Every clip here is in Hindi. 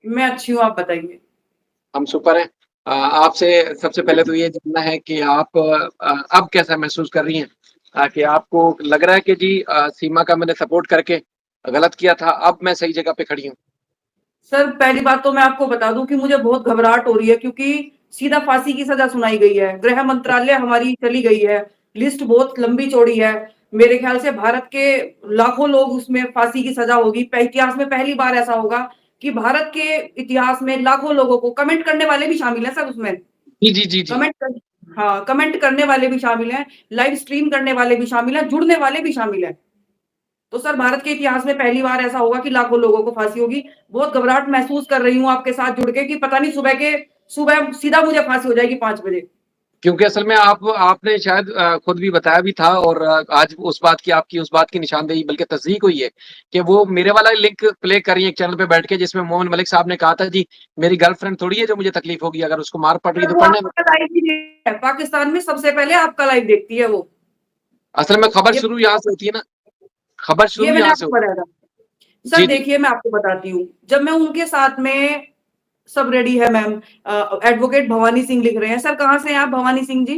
मैं अच्छी हूँ, आप बताइए। हम सुपर हैं। आपसे सबसे पहले तो ये जानना है कि आप अब कैसा महसूस कर रही हैं? कि आपको लग रहा है कि जी सीमा का मैंने सपोर्ट करके गलत किया था, अब मैं सही जगह पे खड़ी हूँ? सर पहली बात तो मैं आपको बता दूं कि मुझे बहुत घबराहट हो रही है, क्योंकि सीधा फांसी की सजा सुनाई गई है। गृह मंत्रालय हमारी चली गई है, लिस्ट बहुत लंबी चौड़ी है। मेरे ख्याल से भारत के लाखों लोग उसमें फांसी की सजा होगी। इतिहास में पहली बार ऐसा होगा कि भारत के इतिहास में लाखों लोगों को, कमेंट करने वाले भी शामिल है सर उसमें। जी, जी, जी, जी। कमेंट कर, हाँ, कमेंट करने वाले भी शामिल हैं, लाइव स्ट्रीम करने वाले भी शामिल हैं, जुड़ने वाले भी शामिल हैं। तो सर भारत के इतिहास में पहली बार ऐसा होगा कि लाखों लोगों को फांसी होगी। बहुत घबराहट महसूस कर रही हूँ आपके साथ जुड़ के कि पता नहीं सुबह सीधा मुझे फांसी हो जाएगी 5 बजे। क्योंकि असल में आपने शायद खुद भी बताया भी था और आज उस बात की निशानदेही बल्कि तस्दीक हुई है कि वो मेरे वाला लिंक प्ले कर रही है एक चैनल पे बैठ के, जिसमें मोहम्मद मलिक साहब ने कहा था जी मेरी गर्लफ्रेंड थोड़ी है जो मुझे तकलीफ होगी, अगर उसको मार पड़ रही है सर तो वो पढ़ने दो। आपका लाइव ही देखती है, पाकिस्तान में सबसे पहले आपका लाइव देखती है वो। असल में खबर ये शुरू यहाँ से होती है ना, खबर ये शुरू मैंने यहाँ से आपको होती बताया था। है। सर जी, जी। देखिए मैं आपको बताती हूँ, जब मैं उनके साथ में, सब रेडी है मैम, एडवोकेट भवानी सिंह लिख रहे हैं। सर कहाँ से हैं आप भवानी सिंह जी?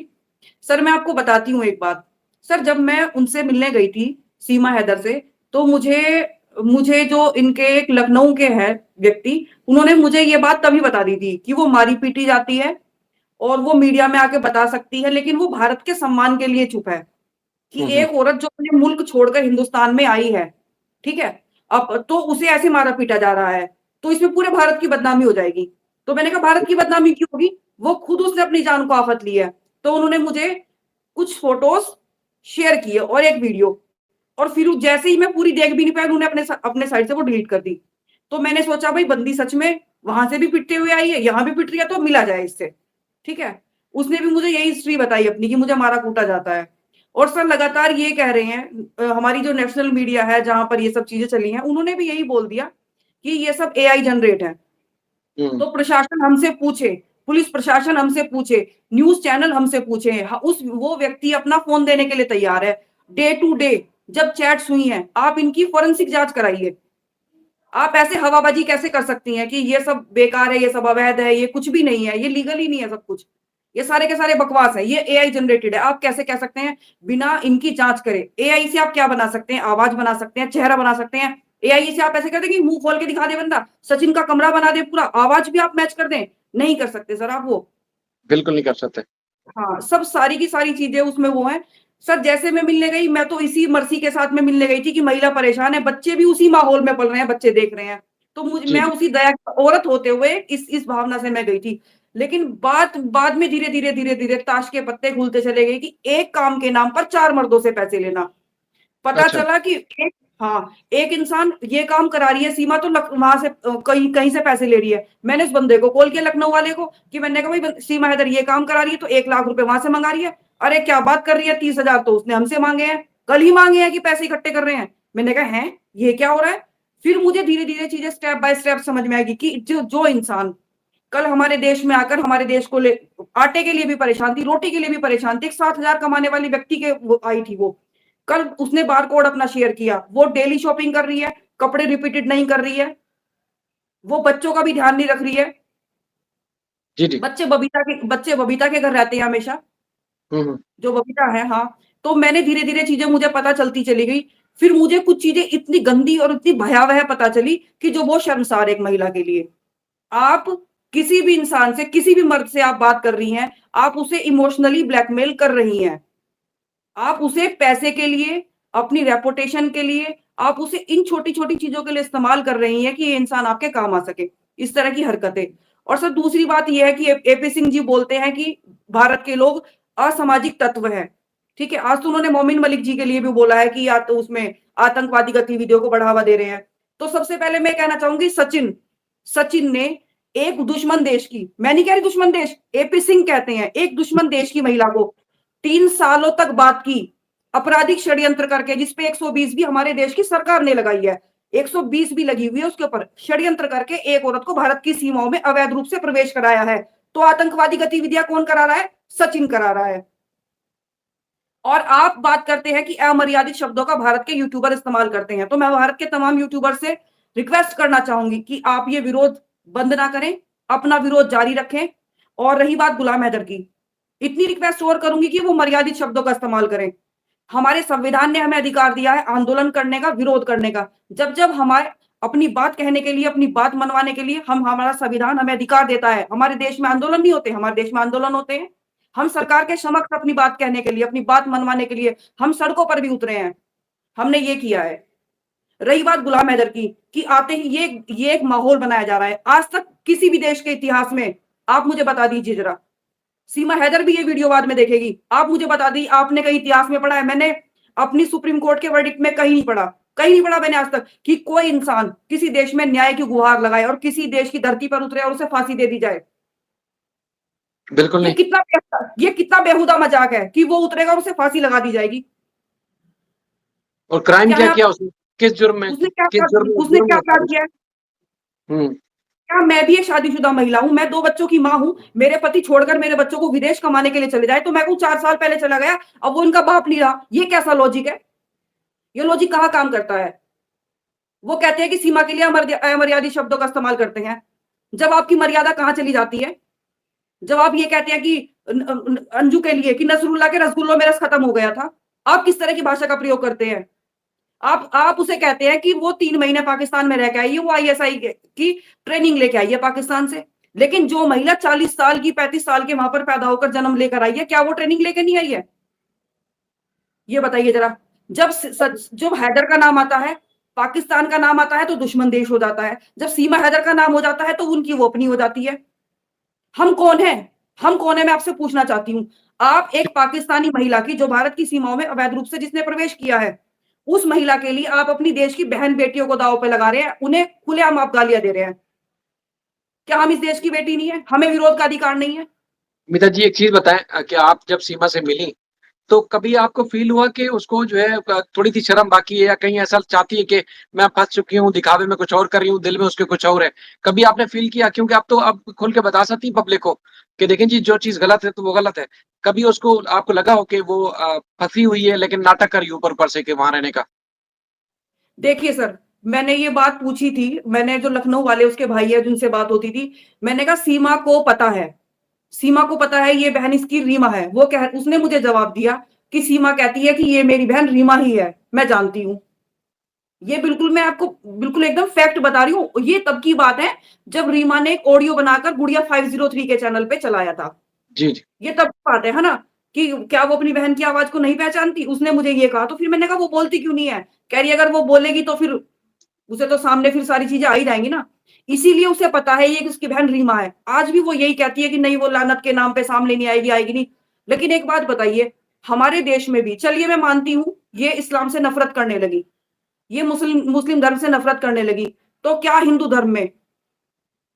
सर मैं आपको बताती हूँ एक बात। सर जब मैं उनसे मिलने गई थी, सीमा हैदर से, तो मुझे मुझे जो इनके एक लखनऊ के हैं व्यक्ति, उन्होंने मुझे ये बात तभी बता दी थी कि वो मारी पीटी जाती है और वो मीडिया में आके बता सकती है, लेकिन वो भारत के सम्मान के लिए चुप है। कि हुँ, हुँ। एक औरत जो अपने मुल्क छोड़कर हिंदुस्तान में आई है, ठीक है? अब तो उसे ऐसे मारा-पीटा जा रहा है, तो इसमें पूरे भारत की बदनामी हो जाएगी। तो मैंने कहा भारत की बदनामी क्यों होगी? वो खुद उसने अपनी जान को आफ़त ली है। तो उन्होंने मुझे कुछ फ़ोटोज़ शेयर किए और एक वीडियो, और फिर जैसे ही मैं पूरी देख भी नहीं पाई, उन्होंने अपने साइड से वो डिलीट कर दी। तो मैंने सोचा भई बंदी सच में वहाँ से भी पिटते हुए आई है, यहाँ भी पिट रही है, तो मिला जाए इससे, ठीक है? उसने भी मुझे यही हिस्ट्री बताई अपनी कि मुझे मारा-कूटा जाता है। और सर लगातार ये कह रहे हैं, हमारी जो नेशनल मीडिया है जहाँ पर ये सब चीज़ें चली हैं, उन्होंने भी यही बोल दिया कि ये सब एआई जनरेट है। हुँ। तो प्रशासन हमसे पूछे, पुलिस प्रशासन हमसे पूछे, न्यूज़ चैनल हमसे पूछे, उस वो व्यक्ति अपना फ़ोन देने के लिए तैयार है। डे टू डे जब चैट्स हुई हैं, आप इनकी फोरेंसिक जाँच कराइए। आप ऐसे हवाबाजी कैसे कर सकती हैं कि ये सब बेकार है, ये सब अवैध है, ये कुछ भी नहीं है, ये लीगल ही नहीं है सब कुछ। ये सारे के सारे बकवास है, ये एआई जनरेटेड है। आप कैसे कह सकते हैं बिना इनकी जाँच करे? एआई से आप क्या बना सकते हैं? आवाज़ बना सकते हैं, चेहरा बना सकते हैं। एआई से आप ऐसे कर दें कि मुँह खोल के दिखा दे बंदा, सचिन का कमरा बना दे पूरा, आवाज़ भी आप मैच कर दें, नहीं कर सकते सर आप वो। बिल्कुल नहीं कर सकते। हाँ, सब सारी की सारी चीज़ें उसमें वो हैं। सर जैसे मैं मिलने गई, मैं तो इसी मर्ज़ी के साथ में मिलने गई थी कि महिला परेशान है, बच्चे भी उसी माहौल में पल रहे हैं, बच्चे देख रहे हैं। तो जी, मैं जी। उसी दया की औरत होते हुए इस भावना से मैं गई थी। लेकिन बात बाद में धीरे-धीरे ताश के पत्ते खुलते चले गए कि एक काम के नाम पर 4 मर्दों से पैसे लेना। पता अच्छा। चला कि एक, हाँ, एक इंसान ये काम करा रही है, सीमा तो लक वहाँ से कहीं कहीं से पैसे ले रही है। मैंने उस बंदे को कॉल किया लखनऊ वाले को कि मैंने कहा भई सीमा हैदर ये काम करा रही है तो 1 लाख रुपए वहाँ से मँगा रही है। अरे क्या बात कर रही है, 30,000 तो उसने हमसे माँगे हैं। कल ही माँगे हैं कि पैसे इकट्ठे कर रहे हैं। मैंने कहा हैं? ये क्या हो रहा है? फिर मुझे धीरे-धीरे चीज़ें स्टेप बाय स्टेप समझ में आएगी कि जो जो इंसान कल हमारे देश में आकर हमारे देश को ले आटे के लिए भी परेशान थी, रोटी के लिए भी परेशान थी। एक 60,000 कमाने वाली व्यक्ति के वो आई थी वो। कल उसने बारकोड अपना शेयर किया। वो डेली शॉपिंग कर रही है, कपड़े रिपीटेड नहीं कर रही है, वो बच्चों का भी ध्यान नहीं रख रही है। जी, जी। बच्चे बबीता के घर रहते हैं हमेशा, हुँ, हुँ। जो बबीता है, हाँ। तो मैंने धीरे-धीरे चीज़ें मुझे पता चलती चली गई। फिर मुझे कुछ चीज़ें इतनी गंदी और इतनी भयावह पता चली कि जो बहुत शर्मसार है एक महिला के लिए। आप किसी भी इंसान से, किसी भी मर्द से आप बात कर रही हैं, आप उसे इमोशनली ब्लैकमेल कर रही हैं। आप उसे पैसे के लिए, अपनी रेपुटेशन के लिए, आप उसे इन छोटी-छोटी चीज़ों के लिए इस्तेमाल कर रही हैं कि ये इंसान आपके काम आ सके, इस तरह की हरकतें। और सर दूसरी बात ये है कि एपी सिंह जी बोलते हैं कि भारत के लोग असामाजिक तत्व हैं, ठीक है? आज तो उन्होंने मोमिन मलिक जी के लिए भी बोला है कि या तो उसमें आतंकवादी गतिविधियों को बढ़ावा दे रहे हैं। तो सबसे पहले मैं कहना चाहूँगी सचिन, सचिन ने एक दुश्मन देश की, मैं नहीं कह रही दुश्मन देश, एपी सिंह कहते हैं, एक दुश्मन देश की महिला को 3 सालों तक बात की, आपराधिक षड्यंत्र करके, जिसपे 120 भी हमारे देश की सरकार ने लगाई है। 120 भी लगी हुई है उसके ऊपर। षड्यंत्र करके एक औरत को भारत की सीमाओं में अवैध रूप से प्रवेश कराया है। तो आतंकवादी गतिविधियां कौन करा रहा है? सचिन करा रहा है। और आप बात करते हैं कि अमर्यादित शब्दों का भारत के यूट्यूबर इस्तेमाल करते हैं। तो मैं भारत के तमाम यूट्यूबर से रिक्वेस्ट करना चाहूंगी कि आप ये विरोध बंद ना करें, अपना विरोध जारी रखें। और रही बात गुलाम हैदर की, इतनी रिक्वेस्ट और करूंगी कि वो मर्यादित शब्दों का इस्तेमाल करें। हमारे संविधान ने हमें अधिकार दिया है आंदोलन करने का, विरोध करने का। जब जब हमारे अपनी बात कहने के लिए, अपनी बात मनवाने के लिए हम हमारा संविधान हमें अधिकार देता है। हमारे देश में आंदोलन नहीं होते, हमारे देश में आंदोलन होते हैं। हम सरकार के समक्ष अपनी बात कहने के लिए, अपनी बात मनवाने के लिए हम सड़कों पर भी उतरे हैं। हमने ये किया है। रही बात गुलाम हैदर की, कि आते ही ये एक माहौल बनाया जा रहा है। आज तक किसी भी देश के इतिहास में आप मुझे बता दीजिए जरा, सीमा हैदर भी ये वीडियो बाद में देखेगी, आप मुझे बता दी आपने कहीं इतिहास में पढ़ा है? मैंने अपनी सुप्रीम कोर्ट के वर्डिक्ट में कहीं नहीं पढ़ा, कहीं नहीं पढ़ा मैंने आज तक कि कोई इंसान किसी देश में न्याय की गुहार लगाए और किसी देश की धरती पर उतरे और उसे फांसी दे दी जाए। बिल्कुल नहीं। ये कितना बेहुदा मजाक है कि वो उतरेगा और उसे फांसी लगा दी जाएगी। और क्राइम क्या क्या है किया उसने, किस जुर्म में, उसने किस उसने जुर्म क्या में था अपराध किया है? हम्म। क्या मैं भी एक शादीशुदा महिला हूं, मैं 2 बच्चों की मां हूं, मेरे पति छोड़कर मेरे बच्चों को विदेश कमाने के लिए चले जाए तो मैं कहूं 4 साल पहले चला गया, अब वो इनका बाप नहीं रहा। ये कैसा लॉजिक है? ये लॉजिक कहां काम करता है? वो कहते हैं कि सीमा के लिए अमर्यादित शब्दों का इस्तेमाल करते हैं। जब आपकी मर्यादा कहां चली जाती है? जब आप ये कहते हैं कि अंजू के लिए कि नसरुल्लाह के रसगुल्लों में रस खत्म हो गया था, आप किस तरह की भाषा का प्रयोग करते हैं? आप उसे कहते हैं कि वो 3 महीने पाकिस्तान में रह के आई है, वो आईएसआई की ट्रेनिंग लेके आई है पाकिस्तान से। लेकिन जो महिला 40 साल की, 35 साल के वहां पर पैदा होकर जन्म लेकर आई है, क्या वो ट्रेनिंग लेकर नहीं आई है? ये बताइए जरा। जब हैदर का नाम आता है, पाकिस्तान का नाम आता है तो दुश्मन देश हो जाता है। जब सीमा हैदर का नाम हो जाता है तो उनकी वो अपनी हो जाती है। हम कौन है? हम कौन है, मैं आपसे पूछना चाहती हूँ। आप एक पाकिस्तानी महिला की, जो भारत की सीमाओं में अवैध रूप से जिसने प्रवेश किया है, उस महिला के लिए आप अपनी देश की बहन बेटियों को दांव पे लगा रहे हैं, उन्हें खुलेआम आप गालियां दे रहे हैं। क्या हम इस देश की बेटी नहीं है? हमें विरोध का अधिकार नहीं है? मिता जी एक चीज बताएं, कि आप जब सीमा से मिली तो कभी आपको फील हुआ कि उसको जो है थोड़ी सी शर्म बाकी है, या कहीं ऐसा चाहती है कि मैं फंस चुकी हूँ, दिखावे में कुछ और कर रही हूँ, दिल में उसके कुछ और है? कभी आपने फील किया? क्योंकि आप तो अब खुल के बता सकती पब्लिक को कि देखें जी, जो चीज गलत है तो वो गलत है। कभी उसको आपको लगा हो कि वो फंसी हुई है लेकिन नाटक कर रही है ऊपर ऊपर से कि वहां रहने का? देखिए सर, मैंने ये बात पूछी थी, मैंने जो लखनऊ वाले उसके भाई है जिनसे बात होती थी, मैंने कहा सीमा को पता है, सीमा को पता है ये बहन इसकी रीमा है। उसने मुझे जवाब दिया कि सीमा कहती है कि ये मेरी बहन रीमा ही है, मैं जानती हूँ। ये बिल्कुल मैं आपको बिल्कुल एकदम फैक्ट बता रही हूँ। ये तब की बात है जब रीमा ने एक ऑडियो बनाकर गुड़िया 503 के चैनल पे चलाया था। जी जी। ये तब की बात है ना? कि क्या वो अपनी बहन की आवाज को नहीं पहचानती? उसने मुझे ये कहा, तो फिर मैंने कहा वो बोलती क्यों नहीं है? कह रही अगर वो बोलेगी तो फिर उसे तो सामने फिर सारी चीजें आ ही जाएंगी ना। इसीलिए उसे पता है ये कि उसकी बहन रीमा है। आज भी वो यही कहती है कि नहीं, वो लानत के नाम पे सामने नहीं आएगी, आएगी नहीं। लेकिन एक बात बताइए, हमारे देश में भी, चलिए मैं मानती हूँ ये इस्लाम से नफरत करने लगी, ये मुस्लिम मुस्लिम धर्म से नफरत करने लगी, तो क्या हिंदू धर्म में,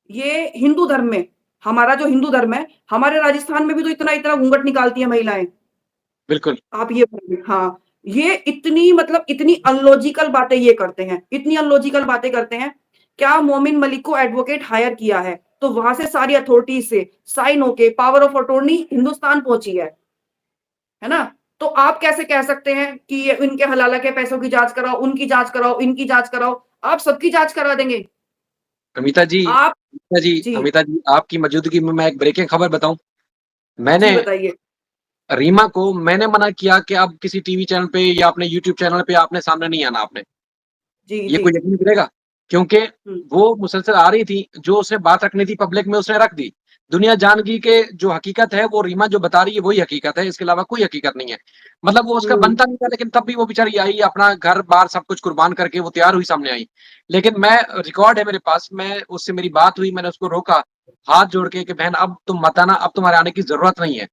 ये हिंदू धर्म में, हमारा जो हिंदू धर्म है, हमारे राजस्थान में भी तो इतना इतना घूंघट निकालती है महिलाएं। बिल्कुल। आप ये बोलिए, हाँ, ये इतनी मतलब इतनी अनलॉजिकल बातें ये करते हैं, इतनी अनलॉजिकल बातें करते हैं। क्या मोमिन मलिक को एडवोकेट हायर किया है तो वहां से सारी अथॉरिटी से साइन होके पावर ऑफ अटॉर्नी हिंदुस्तान पहुंची है ना? तो आप कैसे कह सकते हैं कि ये इनके हलाला के पैसों की जांच कराओ, उनकी जांच कराओ, इनकी जांच कराओ? आप सबकी जांच करा देंगे। अमिता जी, आप अमिता जी, जी, अमिता जी, आपकी मौजूदगी में मैं एक ब्रेकिंग खबर बताऊं। जी मैंने बताइए। रीमा को मैंने मना किया कि अब किसी टीवी चैनल पे या अपने यूट्यूब चैनल पे आपने सामने नहीं आना आपने। जी, ये जी। कोई यकीन करेगा? क्योंकि हुँ, वो मुसलसल आ रही थी, जो उसने बात रखनी थी पब्लिक में उसने रख दी। दुनिया जान गई कि जो हकीकत है वो रीमा जो बता रही है वही हकीकत है, इसके अलावा कोई हकीकत नहीं है। मतलब वो उसका हुँ, बनता नहीं था, लेकिन तब भी वो बेचारी आई, अपना घर-बार सब कुछ कुर्बान करके वो तैयार हुई, सामने आई। लेकिन मैं, रिकॉर्ड है मेरे पास, मैं उससे मेरी बात हुई, मैंने उसको रोका, हाथ जोड़ के कि बहन अब तुम मत आना, अब तुम्हारे आने की ज़रूरत नहीं है।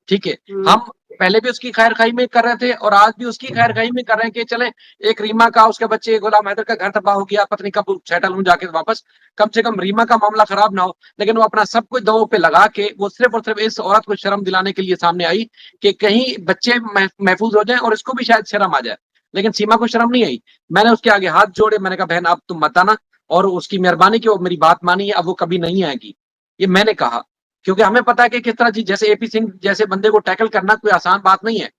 ठीक है? हुँ, हम पहले भी उसकी खैर-खाई में कर रहे थे और आज भी उसकी खैर-खाई में कर रहे हैं कि चलें, एक रीमा का, उसके बच्चे गुलाम हैदर का घर तबाह हो गया, पता नहीं कब सेटल हों जाके वापस, कम से कम रीमा का मामला खराब ना हो। लेकिन वो अपना सब कुछ दांव पे लगा के वो सिर्फ और सिर्फ इस औरत को शर्म दिलाने के लिए सामने आई कि कहीं बच्चे महफूज हो जाएं और इसको भी शायद शर्म आ जाए। लेकिन सीमा को शर्म नहीं आई। मैंने उसके आगे हाथ जोड़े, मैंने कहा बहन अब तुम मत आना, और उसकी मेहरबानी की वो मेरी बात मानी है, अब वो कभी नहीं आएगी। ये मैंने कहा, क्योंकि हमें पता है कि किस तरह जी, जैसे एपी सिंह जैसे बंदे को टैकल करना कोई आसान बात नहीं है।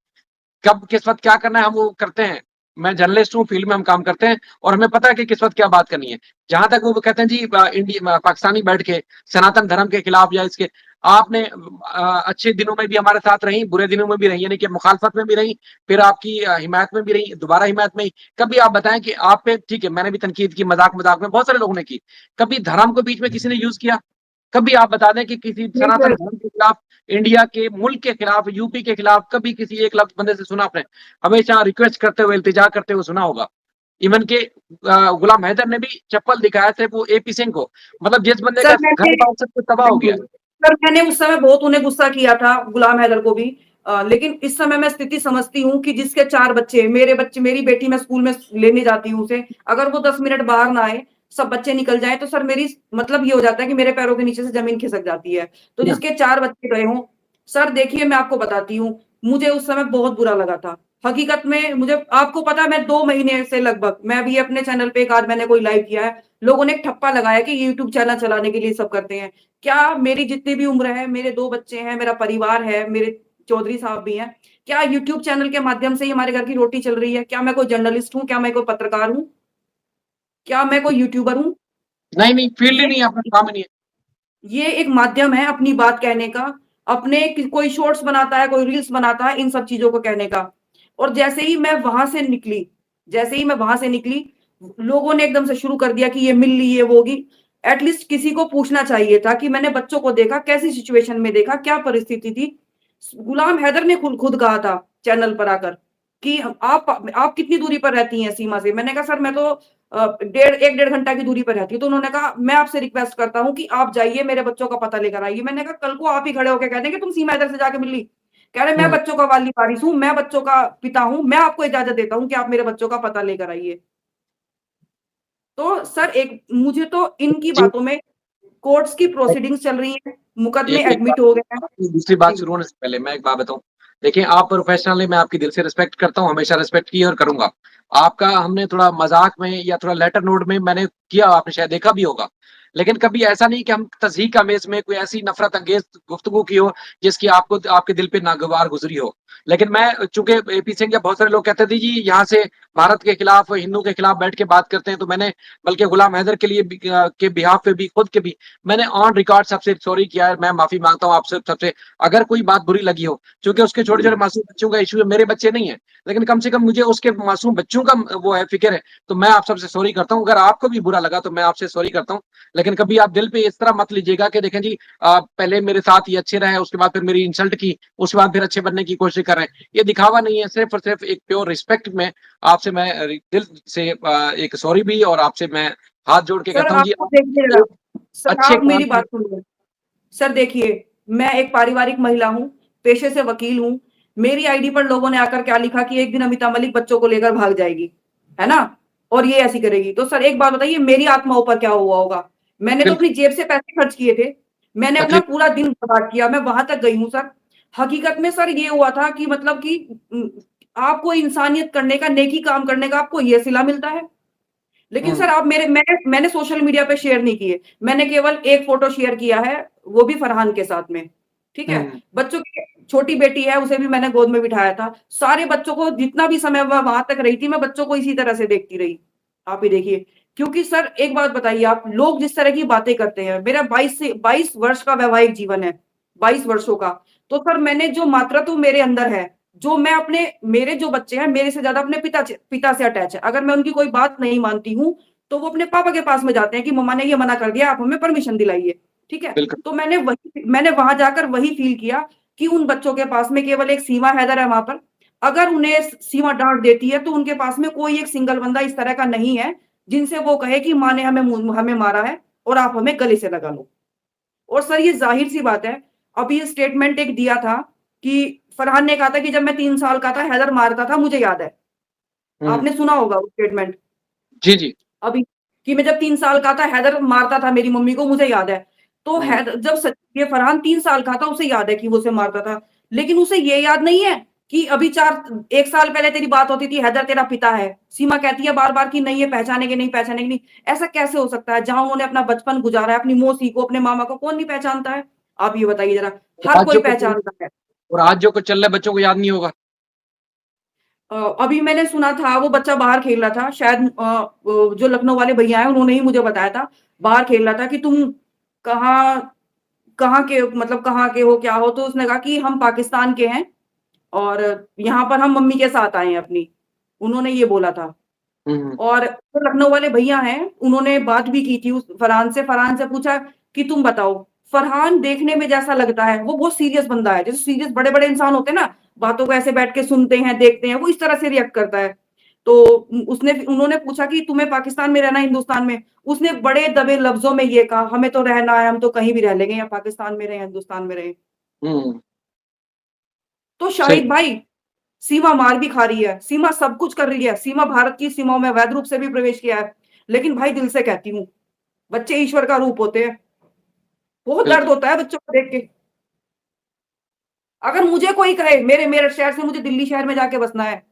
कब किस वक्त क्या करना है हम वो करते हैं। मैं जर्नलिस्ट हूँ, फील्ड में हम काम करते हैं और हमें पता है कि किस वक्त क्या बात करनी है। जहां तक वो कहते हैं जी इंडिया पाकिस्तानी बैठ के सनातन धर्म के खिलाफ या इसके, आपने अच्छे दिनों में भी हमारे साथ रही, बुरे दिनों में भी रही, यानी कि मुखालफत में भी रही, फिर आपकी हिमायत में भी रही, दोबारा हिमायत में ही। कभी आप बताएं कि आप पे, ठीक है मैंने भी तनकीद की, मजाक मजाक में बहुत सारे लोगों ने की, कभी धर्म को बीच में किसी ने यूज किया? कभी आप बता दें कि किसी नहीं सनातन सर। धर्म के खिलाफ, इंडिया के मुल्क के खिलाफ, यूपी के खिलाफ कभी किसी एक लफ्ज बंदे से सुना आपने? हमेशा रिक्वेस्ट करते हुए, इल्तिजा करते हुए सुना होगा। इवन के गुलाम हैदर ने भी चप्पल दिखाया सिर्फ वो एपी सिंह को, मतलब जिस बंदे सर का मैंने घर बार सब कुछ तबाह हो गया। सर मैंने उस समय बहुत उन्हें गुस्सा किया था, गुलाम हैदर को भी। लेकिन इस समय मैं स्थिति समझती हूँ कि जिसके 4 बच्चे, मेरी बेटी मैं स्कूल में लेने जाती हूँ उसे, अगर वो 10 मिनट बाहर ना आए, सब बच्चे निकल जाएँ, तो सर मेरी मतलब ये हो जाता है कि मेरे पैरों के नीचे से ज़मीन खिसक जाती है। तो हुँ, जिसके 4 बच्चे गए हों, सर देखिए मैं आपको बताती हूँ, मुझे उस समय बहुत बुरा लगा था। हकीकत में मुझे आपको पता है मैं 2 महीने से लगभग, मैं अभी अपने चैनल पे एक आध मैंने कोई लाइव किया है, लोगों ने एक ठप्पा लगाया कि यूट्यूब चैनल चलाने के लिए सब करते हैं। क्या मेरी जितनी भी उम्र है, मेरे 2 बच्चे हैं, मेरा परिवार है, मेरे चौधरी साहब भी हैं। क्या यूट्यूब चैनल के माध्यम से ही हमारे घर की रोटी चल रही है? क्या मैं कोई जर्नलिस्ट हूँ? क्या मैं कोई पत्रकार हूँ? क्या मैं कोई यूट्यूबर हूँ? नहीं, नहीं फील्ड ही ये नहीं है, अपना काम ही नहीं है। ये एक माध्यम है अपनी बात कहने का, अपने कोई शॉर्ट्स बनाता है, कोई रील्स बनाता है, इन सब चीज़ों को कहने का। और जैसे ही मैं वहाँ से निकली, लोगों ने एकदम से शुरू कर दिया कि ये मिल ली, ये वो होगी। एटलीस्ट किसी को पूछना चाहिए था कि मैंने बच्चों को देखा, कैसी सिचुएशन में देखा, क्या परिस्थिति थी। गुलाम हैदर ने खुद खुद कहा था चैनल पर आकर कि आप कितनी दूरी पर रहती हैं सीमा से? मैंने कहा सर मैं तो 1 डेढ़ घंटा की दूरी पर रहती हूँ। तो उन्होंने कहा मैं आपसे रिक्वेस्ट करता हूँ कि आप जाइए मेरे बच्चों का पता लेकर आइए। मैंने कहा कल को आप ही खड़े होके कह देंगे तुम सीमा हैदर से जाके मिल ली। कह रहे मैं हुँ, बच्चों का वाली वारिस हूँ, मैं बच्चों का पिता हूँ, मैं आपको इजाज़त देता हूँ कि आप मेरे बच्चों का पता लेकर आइए। तो सर एक मुझे तो इनकी जी, बातों में कोर्ट्स की प्रोसीडिंग्स चल रही हैं, मुकदमे एक बात, एडमिट हो गए हैं। आपकी दूसरी बात जी। शुरू होने से पहले मैं एक बात बताऊँ। देखिए, आप प्रोफ़ेशनल हैं, मैं आपकी दिल से रिस्पेक्ट करता हूँ, हमेशा रिस्पेक्ट की है और करूँगा। आपका हमने थोड़ा मज़ाक में या थोड़ा लेटर नोट में मैंने किया, आपने शायद देखा भी होगा। लेकिन कभी ऐसा नहीं कि हम तज़हीक आमेज़ में कोई ऐसी नफ़रत अंगेज़ गुफ्तगू की हो, जिसकी आपको आपके दिल पे नागवार गुज़री हो। लेकिन मैं चूँकि एपी सिंह या बहुत सारे लोग कहते थे जी यहाँ से भारत के खिलाफ, हिंदू के खिलाफ बैठ के बात करते हैं, तो मैंने बल्कि गुलाम हैदर के लिए भी के बिहाफ़ पे भी, खुद के भी मैंने ऑन रिकॉर्ड सबसे सॉरी किया है, मैं माफ़ी माँगता हूँ आपसे सबसे, अगर कोई बात बुरी लगी हो। क्योंकि उसके छोटे-छोटे मासूम बच्चों का इश्यू है, मेरे बच्चे नहीं हैं, लेकिन कम से कम मुझे उसके मासूम बच्चों का वो है, फ़िक्र है, तो मैं आप सबसे सॉरी करता हूँ। अगर आपको भी बुरा लगा तो मैं आपसे सॉरी करता हूँ। लेकिन कभी आप दिल पे इस तरह मत लीजिएगा कि देखें जी पहले मेरे साथ ये अच्छे रहे, उसके बाद फिर मेरी इंसल्ट की, उसके बाद फिर अच्छे बनने की कोशिश कर रहे हैं। ये दिखावा नहीं है, सिर्फ़ और सिर्फ़ एक प्योर रिस्पेक्ट में आपसे मैं दिल से एक सॉरी भी, और आपसे मैं हाथ जोड़ के सर कहता हूँ जी, आप आप देखिए ज़रा, एक सर अच्छे आप काम मेरी के बात सुनिए। सर देखिए, मैं एक पारिवारिक महिला हूँ, पेशे से वकील हूँ। मेरी आईडी पर लोगों ने आकर क्या लिखा कि एक दिन अमिता मलिक बच्चों को लेकर भाग जाएगी, है ना? और ये ऐसी करेगी। तो सर एक बात बताइए मेरी आत्मा ऊपर क्या हुआ होगा? मैंने तो बिल्कुल अपनी जेब से पैसे खर्च किए थे। मैंने अपना तकलीफ। पूरा दिन बर्बाद किया, मैं वहाँ तक गई हूँ सर। हकीकत में सर ये हुआ था कि मतलब कि आपको इंसानियत करने का, नेकी काम करने का आपको ये सिला मिलता है? लेकिन हुँ, सर आप मैंने सोशल मीडिया पे शेयर नहीं किए। मैंने केवल एक फ़ोटो शेयर किया है, वो भी फरहान के साथ में, ठीक है? हुँ, बच्चों की छोटी बेटी है, उसे भी मैंने गोद में बिठाया था। सारे बच्चों को जितना भी समय मैं वहाँ तक रही थी, मैं बच्चों को इसी तरह से देखती रही। आप ही देखिए, क्योंकि सर एक बात बताइए आप, लोग जिस तरह की बातें करते हैं, मेरा 22 वर्ष का वैवाहिक जीवन है, 22 वर्षों का। तो सर मैंने जो मातृत्व मेरे अंदर है, जो मैं अपने मेरे जो बच्चे हैं, मेरे से ज़्यादा अपने पिता से अटैच है। अगर मैं उनकी कोई बात नहीं मानती हूँ, तो वो अपने पापा के पास में जाते हैं कि मम्मा ने ये मना कर दिया, आप हमें परमिशन दिलाइए, ठीक है? बिल्कुल। तो मैंने वहाँ जाकर वही फ़ील किया कि उन बच्चों के पास में केवल एक सीमा हैदर है वहाँ पर। अगर उन्हें सीमा डाँट देती है, तो उनके पास में कोई एक सिंगल बंदा इस तरह का नहीं है, जिनसे वो कहे कि माँ ने हमें मारा है और आप हमें गले से लगा लो। और सर ये ज़ाहिर-सी बात है, अभी ये स्टेटमेंट एक दिया था कि फरहान ने कहा था कि जब मैं 3 साल का था, हैदर मारता था, मुझे याद है। हुँ, आपने सुना होगा वो स्टेटमेंट जी, जी। अभी कि मैं जब 3 साल का था, हैदर मारता था मेरी मम्मी को, मुझे याद है। तो हुँ, जब स ये फरहान 3 साल का था, उसे याद है कि वो उसे मारता था। लेकिन उसे ये याद नहीं है कि अभी 1 साल पहले तेरी बात होती थी, हैदर तेरा पिता है। सीमा कहती है बार-बार कि नहीं ये पहचानेंगे नहीं, पहचानेंगे नहीं। ऐसा कैसे हो सकता है? जहाँ उन्होंने अपना बचपन गुज़ारा है, अपनी मौसी को, अपने मामा को कौन नहीं पहचानता है? आप ये बताइए ज़रा, और हर आज कोई जो कुछ पहचानता है। और आज जो कुछ चल रहा है बच्चों को याद नहीं होगा। अभी मैंने सुना था वो बच्चा बाहर खेल रहा था, शायद जो लखनऊ वाले भैया हैं उन्होंने ही मुझे बताया था, बाहर खेल रहा था कि तुम कहाँ कहाँ के, मतलब कहाँ के हो, क्या हो? तो उसने कहा कि हम पाकिस्तान के हैं और यहाँ पर हम मम्मी के साथ आए हैं अपनी, उन्होंने ये बोला था। हम्म। और जो लखनऊ वाले भैया हैं, उन्होंने बात भी की थी उस फरहान से पूछा कि तुम बताओ, फरहान देखने में जैसा लगता है, वो बहुत सीरियस बंदा है, जैसे सीरियस बड़े-बड़े इंसान होते हैं ना, बातों को ऐसे बैठ के सुनते हैं, देखते हैं, वो इस तरह से रिएक्ट करता है। तो उन्होंने पूछा कि तुम्हें पाकिस्तान में रहना है, हिंदुस्तान में? उसने बड़े दबे लफ्ज़ों में ये कहा, हमें तो रहना है, हम तो कहीं भी रह लेंगे, या पाकिस्तान में रहें, हिंदुस्तान में रहें। हम्म। तो सही। शाहिद भाई, सीमा मार भी खा रही है, सीमा सब कुछ कर रही है, सीमा भारत की सीमाओं में अवैध रूप से भी प्रवेश किया है। लेकिन भाई दिल से कहती हूँ, बच्चे ईश्वर का रूप होते हैं। बहुत दर्द बिल्कुल। होता है बच्चों को देख के। अगर मुझे कोई कहे मेरे मेरठ शहर से मुझे दिल्ली शहर में जाके बसना है,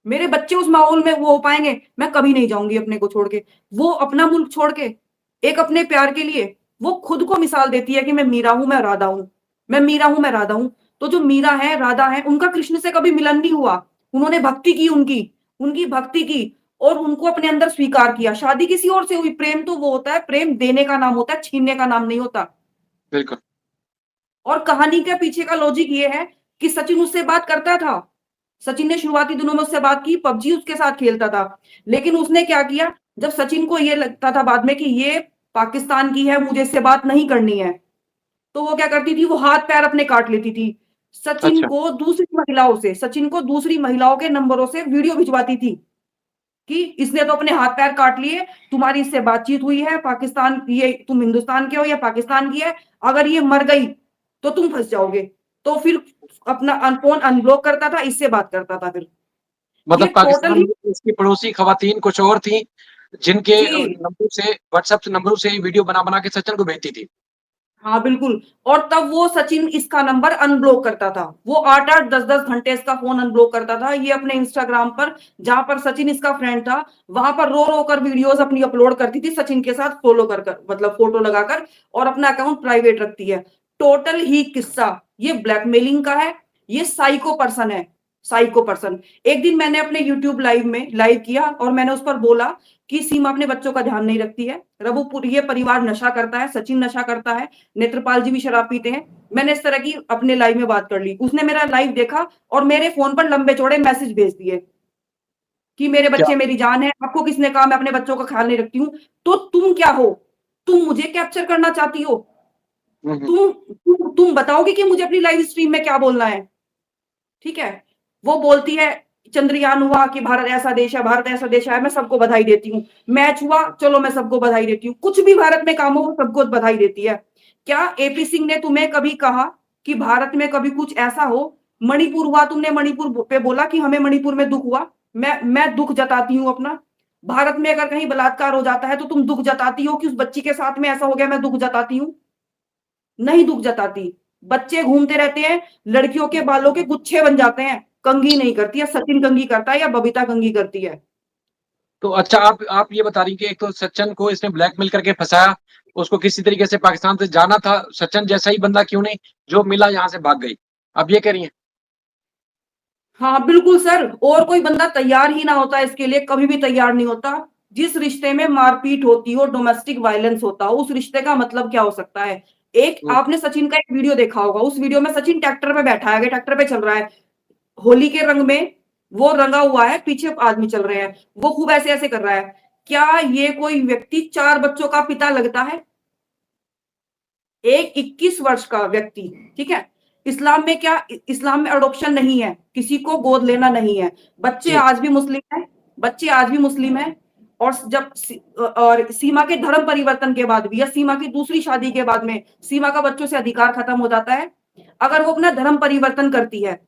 मेरे बच्चे उस माहौल में वो हो पाएँगे, मैं कभी नहीं जाऊँगी अपने को छोड़ के। वो अपना मुल्क छोड़ के, एक अपने प्यार के लिए, वो खुद को मिसाल देती है कि मैं मीरा हूँ, मैं राधा हूँ। मैं मीरा हूँ, मैं राधा हूँ। तो जो मीरा है, राधा है, उनका कृष्ण से कभी मिलन नहीं हुआ। उन्होंने भक्ति की उनकी, उनकी भक्ति की और उनको अपने अंदर स्वीकार किया। शादी किसी और से हुई, प्रेम तो वो होता है, प्रेम देने का नाम होता है, छीनने का नाम नहीं होता। बिल्कुल। और कहानी के पीछे का लॉजिक ये है कि सचिन उससे बात करता था। सचिन ने शुरुआती दिनों में उससे बात की, पबजी उसके साथ खेलता था। लेकिन उसने क्या किया, जब सचिन को ये लगता था बाद में कि ये पाकिस्तान की है, मुझे इससे बात नहीं करनी है, तो वो क्या करती थी, वो हाथ-पैर अपने काट लेती थी। अच्छा। सचिन को दूसरी महिलाओं के नंबरों से वीडियो भिजवाती थी कि इसने तो अपने हाथ-पैर काट लिए, तुम्हारी इससे बातचीत हुई है, पाकिस्तान ये तुम हिंदुस्तान के हो या पाकिस्तान की है, अगर ये मर गई, तो तुम फँस जाओगे। तो फिर अपना फ़ोन अनब्लॉक करता था, इससे बात करता था फिर। ये मतलब पाकिस्तान टोटली में उसकी पड़ोसी खवातीन कुछ और थी, जिनके जी, नंबरों से, व्हाट्सएप नंबरों से वीडियो बना-बना के सचिन को भेजती थी। हाँ, बिल्कुल। और तब वो सचिन इसका नंबर अनब्लॉक करता था। वो 8-8 10-10 घंटे इसका फ़ोन अनब्लॉक करता था। ये अपने इंस्टाग्राम पर, जहाँ पर सचिन इसका फ्रेंड था, वहाँ पर रो-रो कर वीडियोज़ अपनी अपलोड करती थी सचिन के साथ फ़ॉलो कर कर, मतलब फ़ोटो लगाकर, और अपना अकाउंट प्राइवेट रखती है। टोटल ही किस्सा ये ब्लैकमेलिंग का है, ये साइको पर्सन है, साइको पर्सन। एक दिन मैंने अपने यूट्यूब लाइव में लाइव किया और मैंने उस पर बोला कि सीमा अपने बच्चों का ध्यान नहीं रखती है। रघुपुर ये परिवार नशा करता है, सचिन नशा करता है, नेत्रपाल जी भी शराब पीते हैं। मैंने इस तरह की अपने लाइव में बात कर ली। उसने मेरा लाइव देखा और मेरे फ़ोन पर लंबे-चौड़े मैसेज भेज दिए कि मेरे क्या? बच्चे मेरी जान है, आपको किसने कहा मैं अपने बच्चों का ख़्याल नहीं रखती हूँ? तो तुम क्या हो? तुम मुझे कैप्चर करना चाहती हो? हुँ, हुँ। तुम बताओगे कि मुझे अपनी लाइव स्ट्रीम में क्या बोलना है? ठीक है? वो बोलती है चंद्रयान हुआ कि भारत ऐसा देश है, भारत ऐसा देश है, मैं सबको बधाई देती हूँ। मैच हुआ, चलो मैं सबको बधाई देती हूँ। कुछ भी भारत में काम हो, वो सबको बधाई देती है। क्या एपी सिंह ने तुम्हें कभी कहा कि भारत में कभी कुछ ऐसा हो? मणिपुर हुआ, तुमने मणिपुर पे बोला कि हमें मणिपुर में दुःख हुआ। मैं दुःख जताती हूँ अपना। भारत में अगर कहीं बलात्कार हो जाता है, तो तुम दुःख जताती हो कि उस बच्ची के साथ में ऐसा हो गया, मैं दुःख जताती हूँ? नहीं दुःख जताती। बच्चे घूमते रहते हैं, लड़कियों के बालों के गुच्छे बन जाते हैं, कंघी नहीं करती है, सचिन कंघी करता है या बबीता कंघी करती है। तो अच्छा, आप ये बता रही हैं कि एक तो सचिन को इसने ब्लैकमेल करके फँसाया, उसको किसी तरीके से पाकिस्तान से जाना था, सचिन जैसा ही बंदा क्यों नहीं, जो मिला यहाँ से भाग गई। आप ये कह रही हैं? हाँ, बिल्कुल सर, और कोई बंदा तैयार ही ना होता इसके लिए, कभी भी तैयार नहीं होता। जिस रिश्ते में मारपीट होती हो, डोमेस्टिक वायलेंस होता हो, उस रिश्ते का मतलब क्या हो सकता है? एक हुँ। आपने सचिन का एक वीडियो देखा होगा, उस वीडियो में सचिन ट्रैक्टर पे बैठा है, आगे ट्रैक्टर पे चल रहा है। होली के रंग में वो रंगा हुआ है, पीछे आदमी चल रहे हैं, वो खूब ऐसे-ऐसे कर रहा है। क्या ये कोई व्यक्ति 4 बच्चों का पिता लगता है? एक 21 वर्ष का व्यक्ति, ठीक है? इस्लाम में क्या इस्लाम में अडॉप्शन नहीं है, किसी को गोद लेना नहीं है। बच्चे जी। आज भी मुस्लिम हैं, बच्चे आज भी मुस्लिम हैं, और और सीमा के धर्म परिवर्तन के बाद भी या सीमा की दूसरी शादी के बाद में सीमा का बच्चों से अधिकार खत्म हो जाता है। अगर वो अपना धर्म परिवर्तन करती है,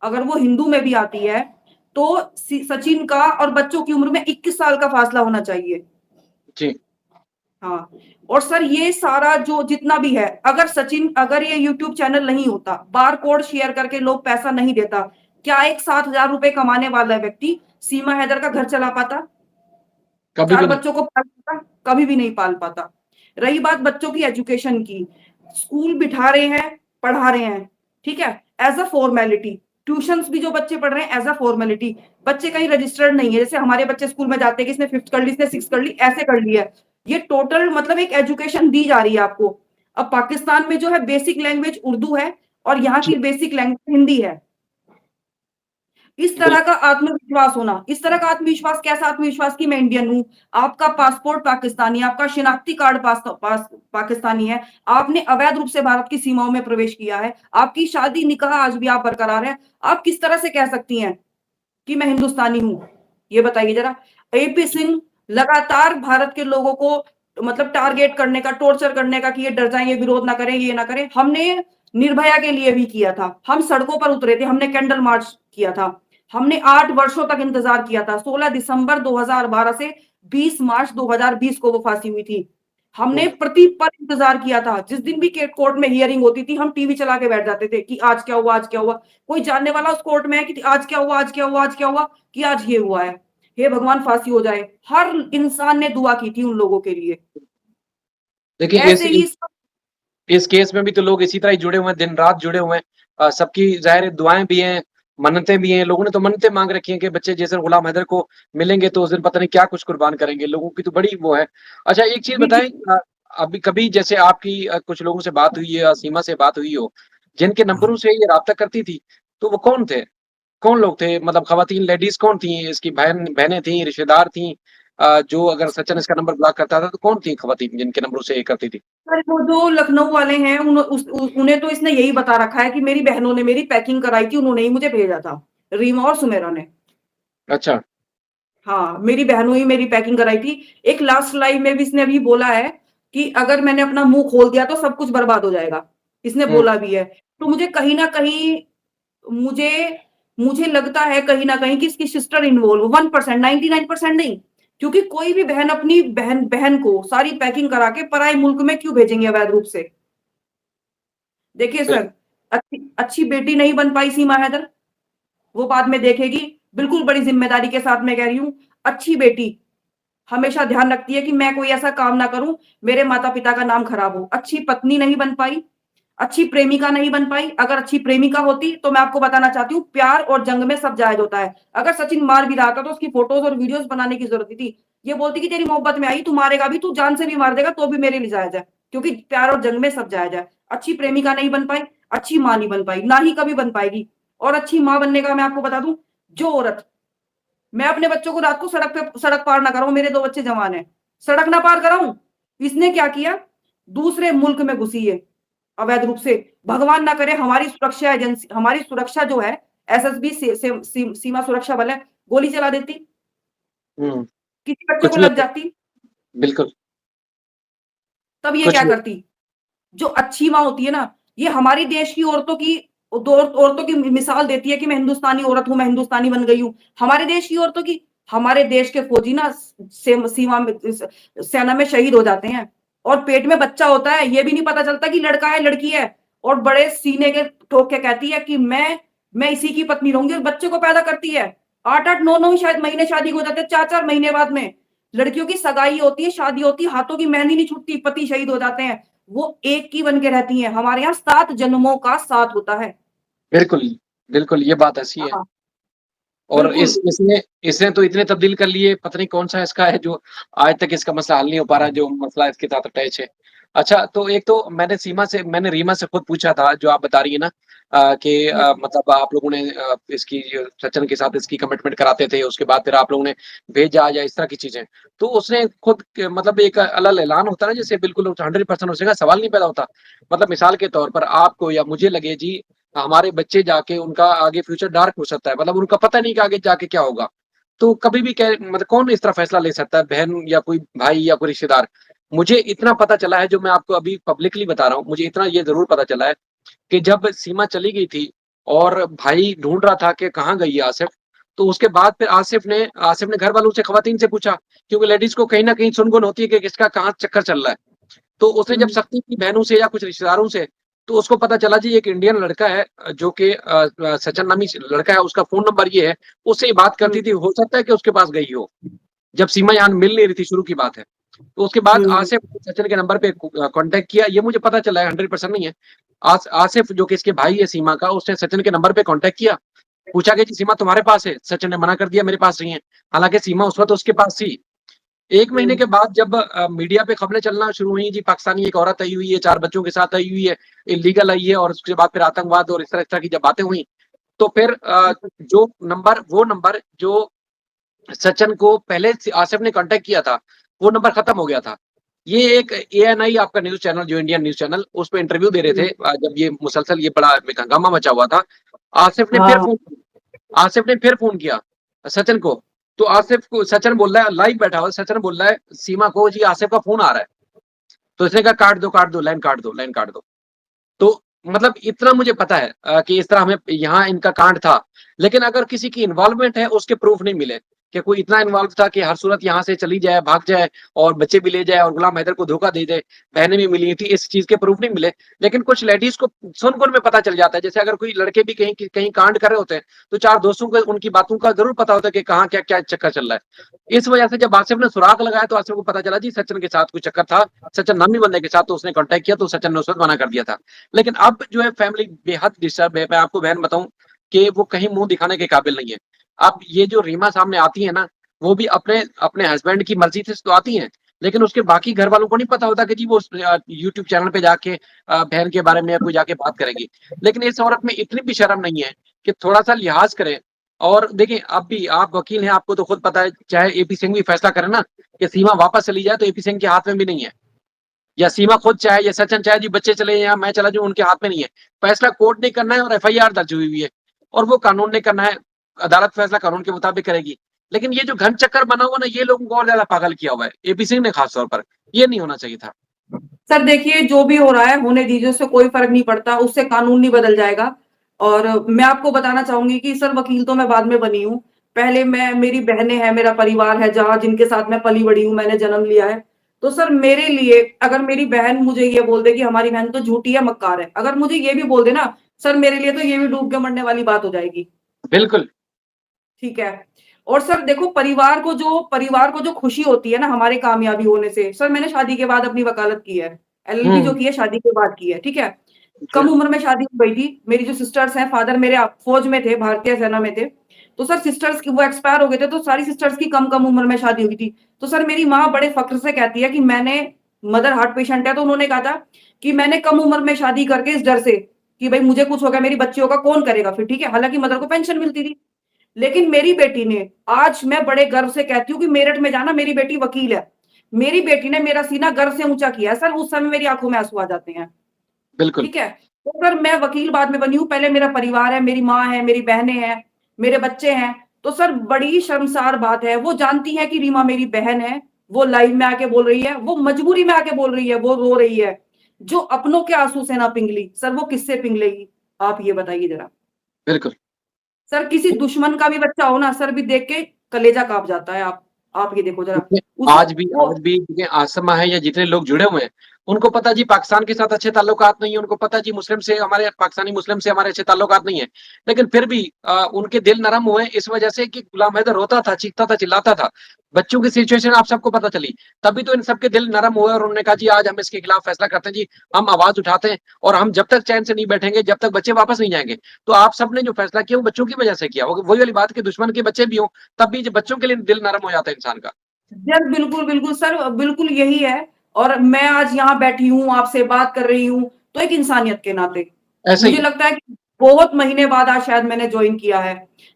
अगर वो हिंदू में भी आती है, तो सचिन का और बच्चों की उम्र में 21 साल का फासला होना चाहिए। जी। हाँ, और सर ये सारा जो जितना भी है, अगर ये यूट्यूब चैनल नहीं होता, बारकोड शेयर करके लोग पैसा नहीं देता, क्या एक 7,000 रुपए कमाने वाला व्यक्ति सीमा हैदर का घर चला पाता? कभी 4 भी नहीं। बच्चों को पाल पाता? कभी भी नहीं पाल पाता। रही बात बच्चों की एजुकेशन की, स्कूल बिठा रहे हैं, पढ़ा रहे हैं, ठीक है? As a formality. ट्यूशंस भी जो बच्चे पढ़ रहे हैं एज अ फॉर्मेलिटी, बच्चे कहीं रजिस्टर्ड नहीं है, जैसे हमारे बच्चे स्कूल में जाते हैं कि इसने 5th कर ली, इसने 6th कर ली, ऐसे कर लिया। ये टोटल मतलब एक एजुकेशन दी जा रही है आपको। अब पाकिस्तान में जो है बेसिक लैंग्वेज उर्दू है और यहाँ जी, की बेसिक लैंग्वेज हिंदी है। इस तरह बिल्कुल। का आत्मविश्वास होना, इस तरह का आत्मविश्वास, कैसा आत्मविश्वास कि मैं इंडियन हूं, आपका पासपोर्ट पाकिस्तानी, आपका शिनाख्ती कार्ड पाकिस्तानी है, आपने अवैध रूप से भारत की सीमाओं में प्रवेश किया है, आपकी शादी निकाह आज भी आप बरकरार है, आप किस तरह से कह सकती हैं कि मैं हिंदुस्तानी हूं? ये बताइए जरा। एपी सिंह लगातार भारत के लोगों को मतलब टारगेट करने का, टॉर्चर करने का कि ये डर जाएं, ये विरोध ना करें, ये ना करें। हमने निर्भया के लिए भी किया था, हम सड़कों पर उतरे थे, हमने कैंडल मार्च किया था, हमने 8 वर्षों तक इंतजार किया था। 16 दिसंबर 2012 से 20 मार्च 2020 को वो फांसी हुई थी। हमने प्रति पल इंतजार किया था। जिस दिन भी कोर्ट में हियरिंग होती थी, हम टीवी चला के बैठ जाते थे कि आज क्या हुआ, आज क्या हुआ। कोई जानने वाला उस कोर्ट में है कि आज क्या हुआ, आज क्या हुआ, आज क्या हुआ, कि आज ये हुआ है। हे भगवान फांसी हो जाए। हर इंसान ने दुआ की थी उन लोगों के लिए। देखिए ऐसे ही सब इस केस में भी तो लोग इसी तरह ही जुड़े हुए हैं, दिन-रात जुड़े हुए हैं। सबकी ज़ाहिर है दुआएँ भी हैं, मन्नतें भी हैं। लोगों ने तो मन्नतें माँग रखी हैं कि बच्चे जैसे गुलाम हैदर को मिलेंगे तो उस दिन पता नहीं क्या कुछ कुर्बान करेंगे। लोगों की तो बड़ी वो है। अच्छा एक चीज़ देखिए, बताएँ अभी कभी जैसे आपकी कुछ लोगों से बात हुई है या सीमा से बात हुई हो, जिनके नंबरों से ये राब्ता करती थी, तो वो कौन थे? कौन लोग थे? मतलब ख़वातीन लेडीज़ कौन थी? इसकी बहनें थीं, रिश्तेदार थीं जो अगर सचिन इसका नंबर ब्लॉक करता था तो कौन थी ख़वातीन जिनके नंबरों से ये करती थी? सर वो जो लखनऊ वाले हैं उन्हें तो इसने यही बता रखा है कि मेरी बहनों ने मेरी पैकिंग कराई थी, उन्होंने ही मुझे भेजा था, रीमा और सुमेरा ने। अच्छा। हाँ, मेरी बहनों ही मेरी पैकिंग कराई थी। एक लास्ट लाइव में भी इसने अभी बोला है कि अगर मैंने अपना मुंह खोल दिया तो सब कुछ बर्बाद हो जाएगा। इसने हुँ, बोला भी है। तो मुझे कहीं न कहीं मुझे मुझे लगता है कहीं न कहीं कि इसकी सिस्टर इन्वॉल्व 1% 99% नहीं। क्योंकि कोई भी बहन अपनी बहन बहन को सारी पैकिंग करा के पराए मुल्क में क्यों भेजेंगे अवैध रूप से? देखिए बिल सर, अच्छी अच्छी बेटी नहीं बन पाई सीमा हैदर, वो बाद में देखेगी। बिल्कुल बड़ी ज़िम्मेदारी के साथ मैं कह रही हूँ, अच्छी बेटी हमेशा ध्यान रखती है कि मैं कोई ऐसा काम ना करूं मेरे माता-पिता का नाम खराब हो। अच्छी पत्नी नहीं बन पाई, अच्छी प्रेमिका नहीं बन पाई। अगर अच्छी प्रेमिका होती तो मैं आपको बताना चाहती हूँ प्यार और जंग में सब जायज़ होता है। अगर सचिन मार भी रहा था तो उसकी फोटोज़ और वीडियोज़ बनाने की ज़रूरत नहीं थी। ये बोलती कि तेरी मोहब्बत में आई, तू मारेगा भी, तू जान से भी मार देगा तो भी मेरे लिए जायज़ है। क्योंकि प्यार और जंग में सब जायज़ है। अच्छी प्रेमिका नहीं बन पाई, अच्छी माँ नहीं बन पाई, ना ही कभी बन पाएगी। और अच्छी माँ बनने का मैं आपको बता दूँ, जो औरत मैं अपने बच्चों को रात को सड़क पार ना कराऊं, मेरे 2 बच्चे जवान हैं, सड़क ना पार कराऊं। इसने क्या किया, दूसरे मुल्क में घुसी है अवैध रूप से। भगवान ना करे हमारी सुरक्षा एजेंसी, हमारी सुरक्षा जो है एसएसबी सीमा सुरक्षा बल है, गोली चला देती, हुँ, किसी बच्चे को कुछ भी लग होता जाती, बिल्कुल, तब ये कुछ क्या भी करती। जो अच्छी माँ होती है ना, ये हमारी देश की औरतों की औरतों की मिसाल देती है कि मैं हिंदुस्तानी औरत हूँ, मैं हिंदुस्तानी बन गई हूँ। हमारे देश की औरतों की, हमारे देश के फौजी ना सीमा में सेना में शहीद हो जाते हैं और पेट में बच्चा होता है, ये भी नहीं पता चलता कि लड़का है लड़की है, और बड़े सीने के ठोक के कहती है कि मैं इसी की पत्नी रहूंगी, और बच्चे को पैदा करती है। 8-8 9-9 शायद महीने शादी हो जाते हैं, 4-4 महीने बाद में लड़कियों की सगाई होती है, शादी होती है, हाथों की मेहंदी नहीं छूटती, पति शहीद हो जाते हैं, वो एक की बन के रहती हैं। हमारे यहाँ 7 जन्मों का साथ होता है। बिल्कुल, बिल्कुल ये बात ऐसी है हाँ, और बिल्कुल। इसने इसने तो इतने तब्दील कर लिए पता नहीं कौन-सा इसका है जो आज तक इसका मसला हल नहीं हो पा रहा है, जो मसला इसके साथ अटैच है। अच्छा तो एक तो मैंने रीमा से खुद पूछा था जो आप बता रही हैं ना कि हुँ, मतलब आप लोगों ने इसकी जो सचिन के साथ इसकी कमिटमेंट कराते थे, उसके बाद फिर आप लोगों ने भेजा या इस तरह की चीज़ें। तो उसने खुद क मतलब एक अलग ऐलान होता है ना जैसे बिल्कुल 100% उससे का सवाल नहीं पैदा होता। मतलब मिसाल के तौर पर आपको या मुझे लगे जी हमारे बच्चे जाके उनका आगे फ्यूचर डार्क हो सकता है, मतलब उनका पता नहीं कि आगे जाके क्या होगा। तो कभी भी मतलब कौन इस तरह फैसला ले सकता है, बहन या कोई भाई या कोई रिश्तेदार? मुझे इतना पता चला है जो मैं आपको अभी पब्लिकली बता रहा हूँ, मुझे इतना ये ज़रूर पता चला है कि जब सीमा चली गई थी और भाई ढूँढ रहा था कि कहाँ गई है आसिफ़, तो उसके बाद फिर आसिफ़ ने घर वालों से ख़वातीन से पूछा, क्योंकि लेडीज़ को कहीं न कहीं सुन-गुन होती है कि किसका कहाँ चक्कर चल रहा है। तो उसने जब हुँ, सख्ती की बहनों से या कुछ रिश्तेदारों से, तो उसको पता चला जी एक इंडियन लड़का है जो कि सचिन नामी लड़का है, उसका फ़ोन नंबर ये है, उससे ये बात हुँ, करती थी, हो सकता है कि उसके पास गई हो। जब सीमा यहाँ मिल नहीं रही थी, शुरू की बात है। तो उसके बाद हुँ, आसिफ सचिन के नंबर पे कॉन्टैक्ट किया, ये मुझे पता चला है 100% नहीं है। आसिफ जो कि इसके भाई है सीमा का, उसने सचिन के नंबर पे कॉन्टैक्ट किया पूछा कि जी सीमा तुम्हारे पास है? सचिन ने मना कर दिया मेरे पास नहीं है। हालाँकि सीमा उस वक़्त उसके पास थी। 1 महीने के बाद जब मीडिया पे खबरें चलना शुरू हुई जी पाकिस्तानी एक औरत आई हुई है, 4 बच्चों के साथ आई हुई है, इल्लीगल आई है और उसके बाद फिर आतंकवाद और इस तरह की जब बातें हुई, तो फिर वो नंबर जो सचिन को पहले से आसिफ ने कॉन्टैक्ट किया था, वो नंबर खत्म हो गया था। ये एक एएनआई आपका न्यूज़ चैनल जो इंडियन न्यूज़ चैनल उस पे इंटरव्यू दे रहे थे जब ये मुसलसल ये बड़ा हंगामा मचा हुआ था। आसिफ ने फिर हाँ। फ़ोन आसिफ ने फिर फ़ोन किया सचिन को, तो आसिफ को सचिन बोल रहा है लाइव बैठा हुआ सचिन बोल रहा है सीमा को जी आसिफ का फ़ोन आ रहा है। तो इसने कहा काट दो, लाइन काट दो। तो मतलब इतना मुझे पता है कि इस तरह हमें यहाँ इनका कांड था। लेकिन अगर किसी की इन्वॉल्वमेंट है उसके प्रूफ नहीं मिले कि कोई इतना इन्वॉल्व था कि हर सूरत यहाँ से चली जाए, भाग जाए और बच्चे भी ले जाए और गुलाम हैदर को धोखा दे दे, बहनें भी मिली थी, इस चीज़ के प्रूफ नहीं मिले। लेकिन कुछ लेडीज़ को सुन-सुन में पता चल जाता है, जैसे अगर कोई लड़के भी कहीं कहीं कांड कर रहे होते हैं, तो 4 दोस्तों को उनकी बातों का ज़रूर पता होता है कि कहाँ क्या-क्या चक्कर चल रहा है। इस वजह से जब आसिफ ने सुराग लगाया तो आसिफ को पता चला जी सचिन के साथ कोई चक्कर था, सचिन नामी बंदे के साथ तो उसने कॉन्टैक्ट किया तो सचिन ने उस वक़्त मना कर दिया था। लेकिन अब जो है फैमिली बेहद डिस्टर्ब है। मैं आपको बहन बताऊँ कि वो कहीं मुँह दिखाने के काबिल नहीं है। अब ये जो रीमा सामने आती है ना, वो भी अपने अपने हस्बैंड की मर्ज़ी से तो आती हैं, लेकिन उसके बाकी घर वालों को नहीं पता होता कि जी वो यूट्यूब चैनल पे जाके बहन के बारे में या कोई जाके बात करेगी। लेकिन इस औरत में इतनी भी शर्म नहीं है कि थोड़ा-सा लिहाज़ करे और देखिए अब भी आप वकील हैं, आपको तो खुद पता है, चाहे एपी सिंह भी फैसला करे ना कि सीमा वापस चली जाए तो एपी सिंह के हाथ में भी नहीं है। या सीमा खुद चाहे या सचिन चाहे जी बच्चे चले या मैं चला जाऊँ उनके हाथ में नहीं है। फैसला कोर्ट ने करना है और एफआईआर दर्ज हुई हुई है और वो कानून ने करना है। अदालत फैसला कानून के मुताबिक करेगी। लेकिन ये जो घन चक्कर बना हुआ ना ये लोगों को और ज़्यादा पागल किया हुआ है। एपी सिंह ने खास तौर पर। ये नहीं होना चाहिए था। सर देखिए जो भी हो रहा है होने दीजिए, उससे कोई फ़र्क नहीं पड़ता, उससे कानून नहीं बदल जाएगा। और मैं आपको बताना चाहूँगी कि सर वकील तो मैं बाद में बनी हूँ। पहले मैं मेरी बहनें हैं, मेरा परिवार है जहाँ जिनके साथ मैं पली-बड़ी हूँ, मैंने जन्म लिया है। तो सर मेरे लिए अगर मेरी बहन मुझे ये बोल दे कि हमारी बहन तो झूठी है, मक्कार है, अगर मुझे ये भी बोल दे ना, सर मेरे लिए तो ये भी डूब के मरने वाली बात हो जाएगी। बिल्कुल। ठीक है। और सर देखो परिवार को जो खुशी होती है ना हमारे कामयाबी होने से, सर मैंने शादी के बाद अपनी वकालत की है। एलएलबी जो हुँ। की है शादी के बाद की है, ठीक है? जी। कम उम्र में शादी हो गई थी। मेरी जो सिस्टर्स हैं, फादर मेरे फ़ौज में थे, भारतीय सेना में थे। तो सर सिस्टर्स की वो एक्सपायर हो गए थे, तो सारी सिस्टर्स की कम-कम उम्र में शादी हुई थी। तो सर मेरी माँ बड़े फ़ख्र से कहती है कि मैंने मदर हार्ट पेशेंट है, तो उन्होंने कहा था कि मैंने कम उम्र में शादी करके इस डर से कि भई मुझे कुछ हो गया, मेरी बच्चियों का कौन करेगा फिर, ठीक है? हालाँकि मदर को पेंशन मिलती थी। लेकिन मेरी बेटी ने आज मैं बड़े गर्व से कहती हूँ कि मेरठ में जाना मेरी बेटी वकील है। मेरी बेटी ने मेरा सीना गर्व से ऊँचा किया है। सर उस समय मेरी आँखों में आँसू आ जाते हैं। बिल्कुल। ठीक है? तो सर मैं वकील बाद में बनी हूँ, पहले मेरा परिवार है, मेरी माँ है, मेरी बहनें हैं, मेरे बच्चे हैं। तो सर बड़ी शर्मसार बात है, वो जानती है कि रीमा मेरी बहन है, वो लाइव में आके बोल रही है, वो मजबूरी में आके बोल रही है, वो रो रही है। जो अपनों के आँसू से ना पिघली, सर वो किससे पिघलेगी? आप ये बताइए ज़रा। बिल्कुल। सर किसी दुश्मन का भी बच्चा हो ना, सर भी देख के कलेजा काँप जाता है। आप ये देखो ज़रा। देखिए, उस वो आज भी देखिए आसमा है या जितने लोग जुड़े हुए हैं, उनको पता जी पाकिस्तान के साथ अच्छे ताल्लुकात नहीं है, उनको पता जी मुस्लिम से हमारे पाकिस्तानी मुस्लिम से हमारे अच्छे ताल्लुकात नहीं है। लेकिन फिर भी उनके दिल नरम हुए इस वजह से कि गुलाम हैदर रोता था, चीखता था, चिल्लाता था। बच्चों की सिचुएशन आप सबको पता चली। तभी तो इन सबके दिल नरम हुए और उन्होंने कहा जी आज हम इसके खिलाफ फैसला करते हैं जी, हम आवाज़ उठाते हैं और हम जब तक चैन से नहीं बैठेंगे, जब तक बच्चे वापस नहीं जाएँगे। तो आप सबने जो फैसला किया वो बच्चों की वजह से किया। वो वही वाली बात कि दुश्मन के बच्चे भी हों, तब भी जो बच्चों के लिए दिल नरम हो जाता है इंसान का। यस, बिल्कुल, बिल्कुल सर बिल्कुल यही है और मैं आज यहाँ बैठी हूँ, आपसे बात कर रही हूँ, तो एक इंसानियत के नाते। ऐसा ही मुझे है। लगता है कि बहुत महीने बाद आज शायद मैंने जॉइन किया है।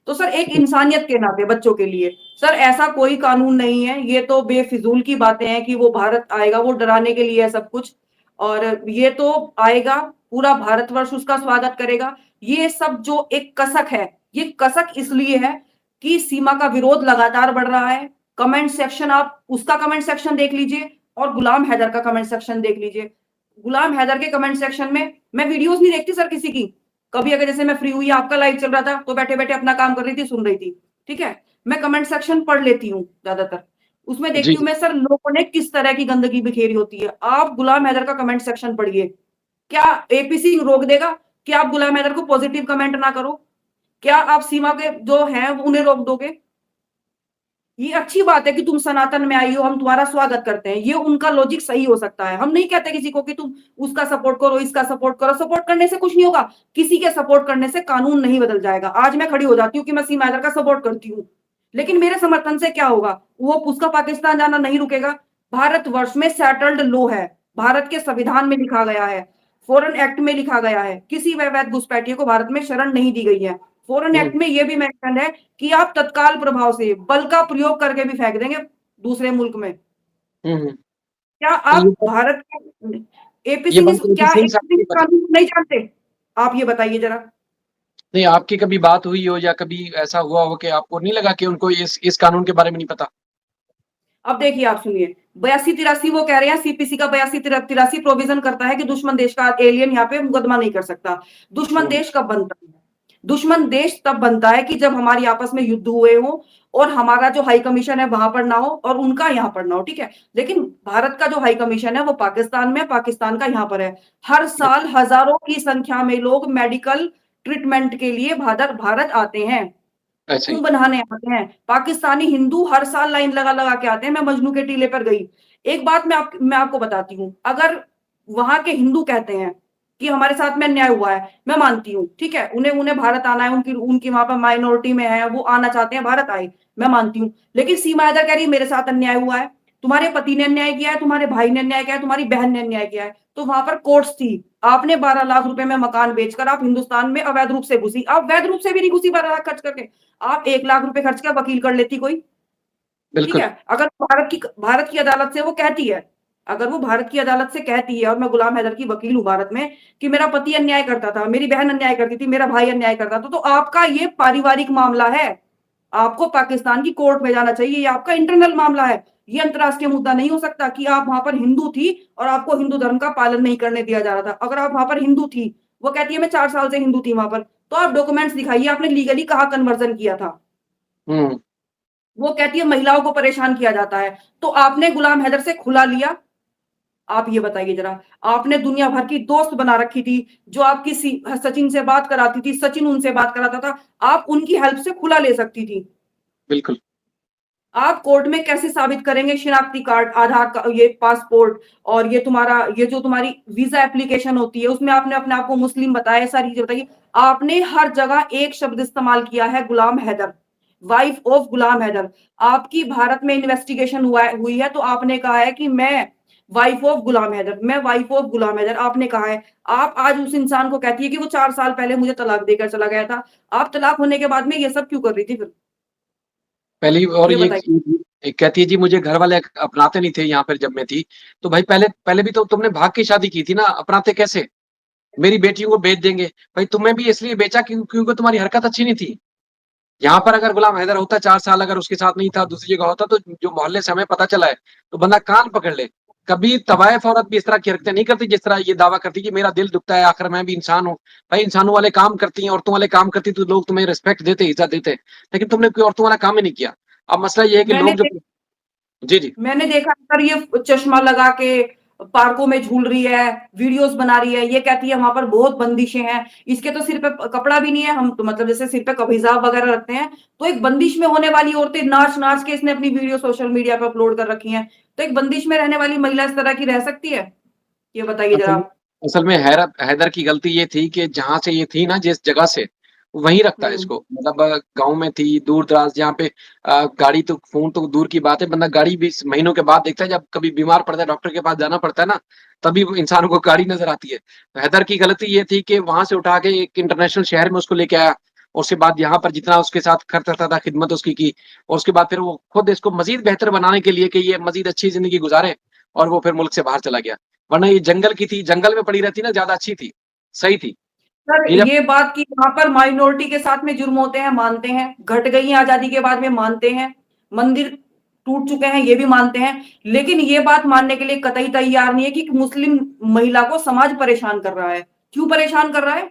तो सर एक इंसानियत के नाते बच्चों के लिए, सर ऐसा कोई कानून नहीं है, ये तो बेफिज़ूल की बातें हैं कि वो भारत आएगा, वो डराने के लिए है सब कुछ और ये तो आएगा, पूरा भारतवर्ष उसका स्वागत करेगा। ये सब जो एक कसक है, ये कसक इसलिए है कि सीमा का विरोध लगातार बढ़ रहा है। कमेंट सेक्शन आप उसका कमेंट सेक्शन देख लीजिए और गुलाम हैदर का कमेंट सेक्शन देख लीजिए। गुलाम हैदर के कमेंट सेक्शन में मैं वीडियोज़ नहीं देखती सर किसी की। कभी अगर जैसे मैं फ्री हुई, आपका लाइव चल रहा था, तो बैठे-बैठे अपना काम कर रही थी, सुन रही थी। ठीक है? मैं कमेंट सेक्शन पढ़ लेती हूँ ज़्यादातर। उसमें जी, देखती हूँ जी। मैं सर लोगों ने किस तरह की गंदगी बिखेरी होती है। आप गुलाम हैदर का कमेंट सेक्शन पढ़िए। क्या एपी सिंह रोक देगा कि आप गुलाम हैदर को पॉजिटिव कमेंट ना करो? क्या आप सीमा के जो हैं उन्हें रोक दोगे? ये अच्छी बात है कि तुम सनातन में आई हो, हम तुम्हारा स्वागत करते हैं, ये उनका लॉजिक सही हो सकता है। हम नहीं कहते किसी को कि तुम उसका सपोर्ट करो, इसका सपोर्ट करो। सपोर्ट करने से कुछ नहीं होगा, किसी के सपोर्ट करने से कानून नहीं बदल जाएगा। आज मैं खड़ी हो जाती हूँ कि मैं सीमा हैदर का सपोर्ट करती हूँ, लेकिन मेरे समर्थन से क्या होगा? वो उसका पाकिस्तान जाना नहीं रुकेगा। भारतवर्ष में सेटल्ड लॉ है, भारत के संविधान में लिखा गया है, फॉरेन एक्ट में लिखा गया है, किसी अवैध घुसपैठिए को भारत में शरण नहीं दी गई है। फॉरेन एक्ट हम्म में यह भी मेंशन है कि आप तत्काल प्रभाव से बल का प्रयोग करके भी फेंक देंगे दूसरे मुल्क में। हम्म। क्या तो आप भारत के ये एपीसी बात एपी क्या सिंह साहब एपीसी को पता कानून नहीं जानते? आप ये बताइए जरा। नहीं, आपकी कभी बात हुई हो या कभी ऐसा हुआ हो कि आपको नहीं लगा कि उनको इस कानून के बारे में नहीं पता? अब देखिए, आप सुनिए, 82-83 वो कह रहे हैं, सीपीसी का 82-83 प्रोविजन करता है कि दुश्मन देश का एलियन यहाँ पे मुकदमा नहीं कर सकता। दुश्मन हम्म देश कब बनता है? दुश्मन देश तब बनता है कि जब हमारी आपस में युद्ध हुए हो और हमारा जो हाई कमीशन है वहां पर ना हो और उनका यहाँ पर ना हो, ठीक है। लेकिन भारत का जो हाई कमीशन है वो पाकिस्तान में, पाकिस्तान का यहाँ पर है। हर साल हजारों की संख्या में लोग मेडिकल ट्रीटमेंट के लिए भारत भारत आते हैं, ऐसे ही। कुंभ नहाने आते हैं। पाकिस्तानी हिंदू हर साल लाइन लगा लगा के आते हैं। मैं मजनू के टीले पर गई। एक बात मैं आपको बताती हूँ, अगर वहां के हिंदू कहते हैं कि हमारे साथ में अन्याय हुआ है, मैं मानती हूँ, ठीक है, उन्हें उन्हें भारत आना है, उनकी उनकी वहां पर माइनॉरिटी में है, वो आना चाहते हैं, भारत आए, मैं मानती हूँ। लेकिन सीमा हैदर कह रही है मेरे साथ अन्याय हुआ है, तुम्हारे पति ने अन्याय किया है, तुम्हारे भाई ने अन्याय किया है, तुम्हारी बहन ने अन्याय किया है। तो वहां पर कोर्ट्स थी, आपने 12 लाख रुपए में मकान बेचकर आप हिंदुस्तान में अवैध रूप से घुसी। आप वैध रूप से भी नहीं घुसी 12 लाख खर्च करके, आप 1 लाख रुपए खर्च कर वकील कर लेती कोई, ठीक बिल्कुल। है। अगर भारत की अदालत से वो कहती है, अगर वो भारत की अदालत से कहती है, और मैं गुलाम हैदर की वकील हूं भारत में, कि मेरा पति अन्याय करता था, मेरी बहन अन्याय करती थी, मेरा भाई अन्याय करता था, तो आपका ये पारिवारिक मामला है, आपको पाकिस्तान की कोर्ट में जाना चाहिए, ये आपका इंटरनल मामला है। ये अंतर्राष्ट्रीय मुद्दा नहीं हो सकता कि आप वहां पर हिंदू थी और आपको हिंदू धर्म का पालन नहीं करने दिया जा रहा था। अगर आप वहां पर हिंदू थी, वो कहती है मैं 4 साल से हिंदू थी वहां पर, तो आप डॉक्यूमेंट्स दिखाइए, आपने लीगली कहाँ कन्वर्जन किया था। हम्म वो कहती है महिलाओं को परेशान किया जाता है, तो आपने गुलाम हैदर से खुला लिया? आप ये बताइए जरा। आपने दुनिया भर की दोस्त बना रखी थी, जो आपकी सचिन से बात कराती थी, सचिन उनसे बात कराता था, आप उनकी हेल्प से खुला ले सकती थी। बिल्कुल। आप कोर्ट में कैसे साबित करेंगे शिनाख्ती कार्ड, आधार का, ये पासपोर्ट, और ये तुम्हारा, ये जो तुम्हारी वीजा एप्लीकेशन होती है उसमें आपने अपने आप को मुस्लिम बताया, सारी चीजें बताइए। आपने हर जगह एक शब्द इस्तेमाल किया है, गुलाम हैदर, वाइफ ऑफ गुलाम हैदर। आपकी भारत में इन्वेस्टिगेशन हुई है तो आपने कहा है कि मैं वाइफ ऑफ गुलाम हैदर, मैं वाइफ ऑफ गुलाम हैदर, आपने कहा है। आप आज उस इंसान को कहती है कि वो 4 साल पहले मुझे तलाक देकर चला गया था। आप तलाक होने के बाद में ये सब क्यों कर रही थी फिर? पहली और ये बताइए। ये कहती है जी मुझे घर वाले अपनाते नहीं थे यहाँ पर जब मैं थी। तो भाई पहले पहले भी तो तुमने भाग के शादी की थी ना, अपनाते कैसे? मेरी बेटियों को बेच देंगे। भाई तुम्हें भी इसलिए बेचा क्योंकि तुम्हारी हरकत अच्छी नहीं थी। यहाँ पर अगर गुलाम हैदर होता 4 साल अगर उसके साथ नहीं था, दूसरी जगह होता, तो जो मोहल्ले से हमें पता चला है तो बंदा कान पकड़ ले। कभी तवायफ औरत भी इस तरह की हरकतें नहीं करती जिस तरह ये दावा करती कि मेरा दिल दुखता है, आखिर मैं भी इंसान हूँ। भाई इंसानों वाले काम करती हैं, औरतों वाले काम करती तो लोग तुम्हें रिस्पेक्ट देते, इज्जत देते, लेकिन तुमने कोई औरतों वाला काम ही नहीं किया। अब मसला ये है कि मैंने लोग जो जी जी मैंने देखा सर, ये चश्मा लगा के पार्कों में झूल रही है, वीडियोस बना रही है, ये कहती है वहां पर बहुत बंदिशें हैं। इसके तो सिर पे कपड़ा भी नहीं है, हम तो मतलब जैसे सिर पे हिजाब वगैरह रखते हैं, तो एक बंदिश में होने वाली औरतें नाच नाच के इसने अपनी वीडियो सोशल मीडिया पे अपलोड कर रखी हैं। तो एक बंदिश में रहने वाली महिला इस तरह की रह सकती है? ये बताइए जरा असल आप। असल में हैदर की गलती ये थी कि जहां से ये थी ना, जिस जगह से, वहीं रखता है हम्म। इसको। मतलब गांव में थी, दूर दराज जहाँ पे गाड़ी तो फोन तो दूर की बात है, बंदा गाड़ी भी महीनों के बाद देखता है। जब कभी बीमार पड़ता है, डॉक्टर के पास जाना पड़ता है ना, तभी इंसान को गाड़ी नजर आती है। तो हैदर की गलती ये थी कि वहां से उठा के एक इंटरनेशनल शहर में उसको लेके आया, और उसके बाद यहाँ पर जितना उसके साथ खर्च आता था, खिदमत उसकी की, और उसके बाद फिर वो खुद इसको मजीद बेहतर बनाने के लिए कि ये मजीद अच्छी जिंदगी गुजारे, और वो फिर मुल्क से बाहर चला गया। वरना ये जंगल की थी, जंगल में पड़ी रहती ना, ज्यादा अच्छी थी, सही थी। सर, ये जब ये बात कि वहां पर माइनॉरिटी के साथ में जुर्म होते हैं, मानते हैं, घट गई है आजादी के बाद में, मानते हैं, मंदिर टूट चुके हैं, ये भी मानते हैं। लेकिन ये बात मानने के लिए कतई तैयार नहीं है कि मुस्लिम महिला को समाज परेशान कर रहा है। क्यों परेशान कर रहा है?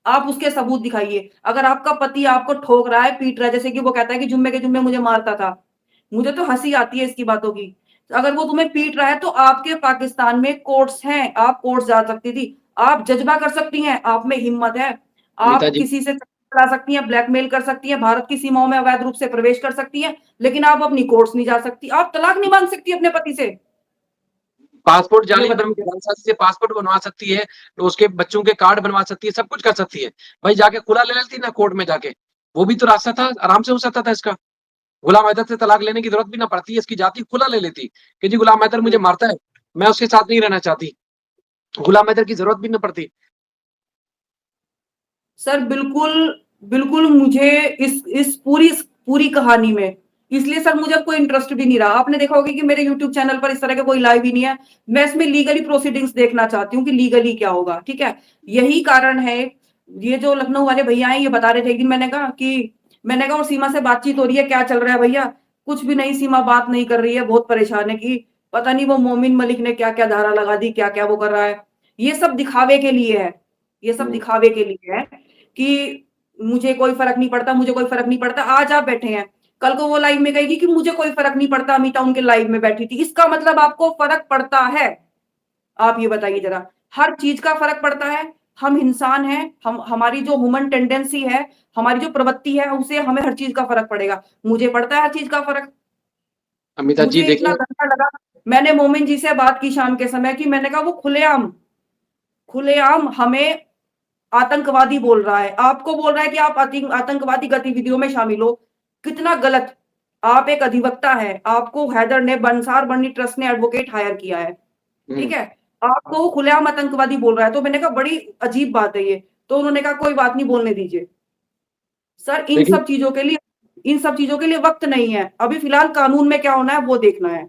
आप उसके सबूत दिखाइए। अगर आपका पति आपको ठोक रहा है, पीट रहा है, जैसे कि वो कहता है कि जुम्मे के जुम्मे मुझे मारता था, मुझे तो हंसी आती है इसकी बातों की। अगर वो तुम्हें पीट रहा है तो आपके पाकिस्तान में कोर्ट्स हैं, आप कोर्ट्स जा सकती थी, आप जज्बा कर सकती हैं, आप में हिम्मत है, अमिता आप जी, किसी से चला सकती हैं, ब्लैकमेल कर सकती हैं, भारत की सीमाओं में अवैध रूप से प्रवेश कर सकती हैं, लेकिन आप अपनी कोर्ट्स नहीं जा सकती, आप तलाक नहीं मांग सकती अपने पति से। पासपोर्ट ये जाली बताइए। बन सकती है, पासपोर्ट बनवा सकती है, तो उसके बच्चों के कार्ड बनवा सकती है, सब कुछ कर सकती है। भाई जाके खुला ले लेती ना कोर्ट में जाके, वो भी तो रास्ता था, आराम से हो सकता था इसका। गुलाम हैदर से तलाक लेने की जरूरत भी ना पड़ती, इसकी जाति खुला ले लेती कि जी गुलाम हैदर मुझे मारता है, मैं उसके साथ नहीं रहना चाहती, गुलाम हैदर की जरूरत भी ना पड़ती। सर बिल्कुल, बिल्कुल मुझे इस पूरी कहानी में, इसलिए सर मुझे अब कोई इंटरेस्ट भी नहीं रहा। आपने देखा होगा कि मेरे यूट्यूब चैनल पर इस तरह का कोई लाइव ही नहीं है। मैं इसमें लीगली प्रोसीडिंग्स देखना चाहती हूँ कि लीगली क्या होगा, ठीक है। यही कारण है, ये जो लखनऊ वाले भैया हैं ये बता रहे थे एक दिन, मैंने कहा और सीमा से बातचीत हो रही है, क्या चल रहा है भैया? कुछ भी नहीं, सीमा बात नहीं कर रही है, बहुत परेशान है कि पता नहीं वो मोमिन मलिक ने क्या क्या धारा लगा दी, क्या क्या वो कर रहा है। ये सब दिखावे के लिए है, ये सब दिखावे के लिए है कि मुझे कोई फर्क नहीं पड़ता, मुझे कोई फर्क नहीं पड़ता। आज आप बैठे हैं, कल को वो लाइव में कहेगी कि मुझे कोई फर्क नहीं पड़ता, अमिता उनके लाइव में बैठी थी, इसका मतलब आपको फर्क पड़ता है? आप ये बताइए जरा। हर चीज का फर्क पड़ता है। हम इंसान हैं, हम हमारी जो ह्यूमन टेंडेंसी है, हमारी जो प्रवृत्ति है, उसे हमें हर चीज का फर्क पड़ेगा। मुझे पड़ता है हर चीज का फर्क। अमिता जी मुझे इतना देखिए, गंदा लगा, मैंने मोमिन जी से बात की शाम के समय, कि मैंने कहा वो खुलेआम खुलेआम हमें आतंकवादी बोल रहा है, आपको बोल रहा है कि आप आतंकवादी गतिविधियों में शामिल हो। कितना गलत। आप एक अधिवक्ता है, आपको हैदर ने, बंसार बर्नी ट्रस्ट ने एडवोकेट हायर किया है, ठीक है। आपको वो खुलेआम आतंकवादी बोल रहा है, तो मैंने कहा बड़ी अजीब बात है ये। तो उन्होंने कहा कोई बात नहीं, बोलने दीजिए। सर देखिए इन सब चीजों के लिए वक्त नहीं है, अभी फिलहाल कानून में क्या होना है वो देखना है।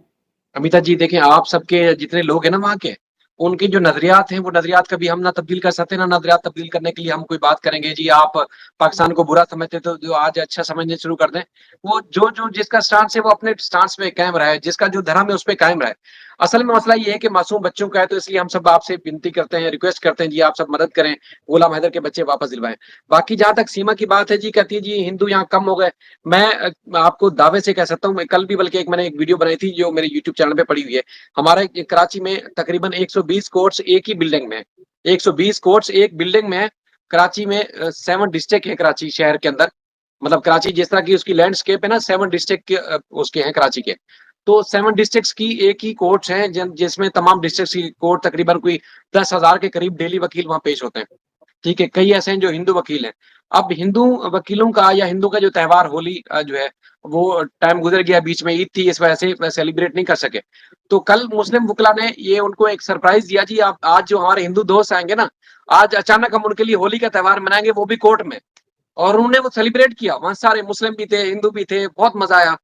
अमिता जी देखिए, आप सबके जितने लोग हैं ना वहाँ के, उनके जो नजरियात हैं वो नजरियात कभी हम ना तब्दील कर सकते, ना नजरियात तब्दील करने के लिए हम कोई बात करेंगे जी आप पाकिस्तान को बुरा समझते तो जो आज अच्छा समझने शुरू कर दें। वो जो जो जिसका स्टांस है वो अपने स्टांस पे कायम रहे, जिसका जो धर्म है उस पर कायम रहे। असल में मसला ये है कि मासूम बच्चों का है, तो इसलिए हम सब आपसे विनती करते हैं, रिक्वेस्ट करते हैं जी आप सब मदद करें, गुलाम हैदर के बच्चे वापस दिलवाएं। बाकी जहां तक सीमा की बात है जी, कहती है जी हिंदू यहाँ कम हो गए। मैं आपको दावे से कह सकता हूँ, कल भी बल्कि मैंने एक वीडियो बनाई थी जो मेरे यूट्यूब चैनल पे पड़ी हुई है। हमारे कराची में तकरीबन 120 कोर्ट्स एक ही बिल्डिंग में है, 120 कोर्ट्स एक बिल्डिंग में है। कराची में 7 डिस्ट्रिक्ट है कराची शहर के अंदर, मतलब कराची जिस तरह की उसकी लैंडस्केप है ना, 7 डिस्ट्रिक्ट के उसके हैं कराची के। तो 7 डिस्ट्रिक्ट्स की एक ही कोर्ट है जिसमें तमाम डिस्ट्रिक्ट की कोर्ट तकरीबन कोई 10,000 के करीब डेली वकील वहां पेश होते हैं। ठीक है, कई ऐसे हैं जो हिंदू वकील हैं। अब हिंदू वकीलों का या हिंदू का जो त्योहार होली जो है, वो टाइम गुजर गया, बीच में ईद थी, इस वजह से सेलिब्रेट नहीं कर सके। तो कल मुस्लिम वकला ने ये उनको एक सरप्राइज दिया जी, आप आज जो हमारे हिंदू दोस्त आएंगे ना, आज अचानक हम उनके लिए होली का त्योहार मनाएंगे, वो भी कोर्ट में। और उन्होंने वो सेलिब्रेट किया, वहां सारे मुस्लिम भी थे, हिंदू भी थे, बहुत मजा आया।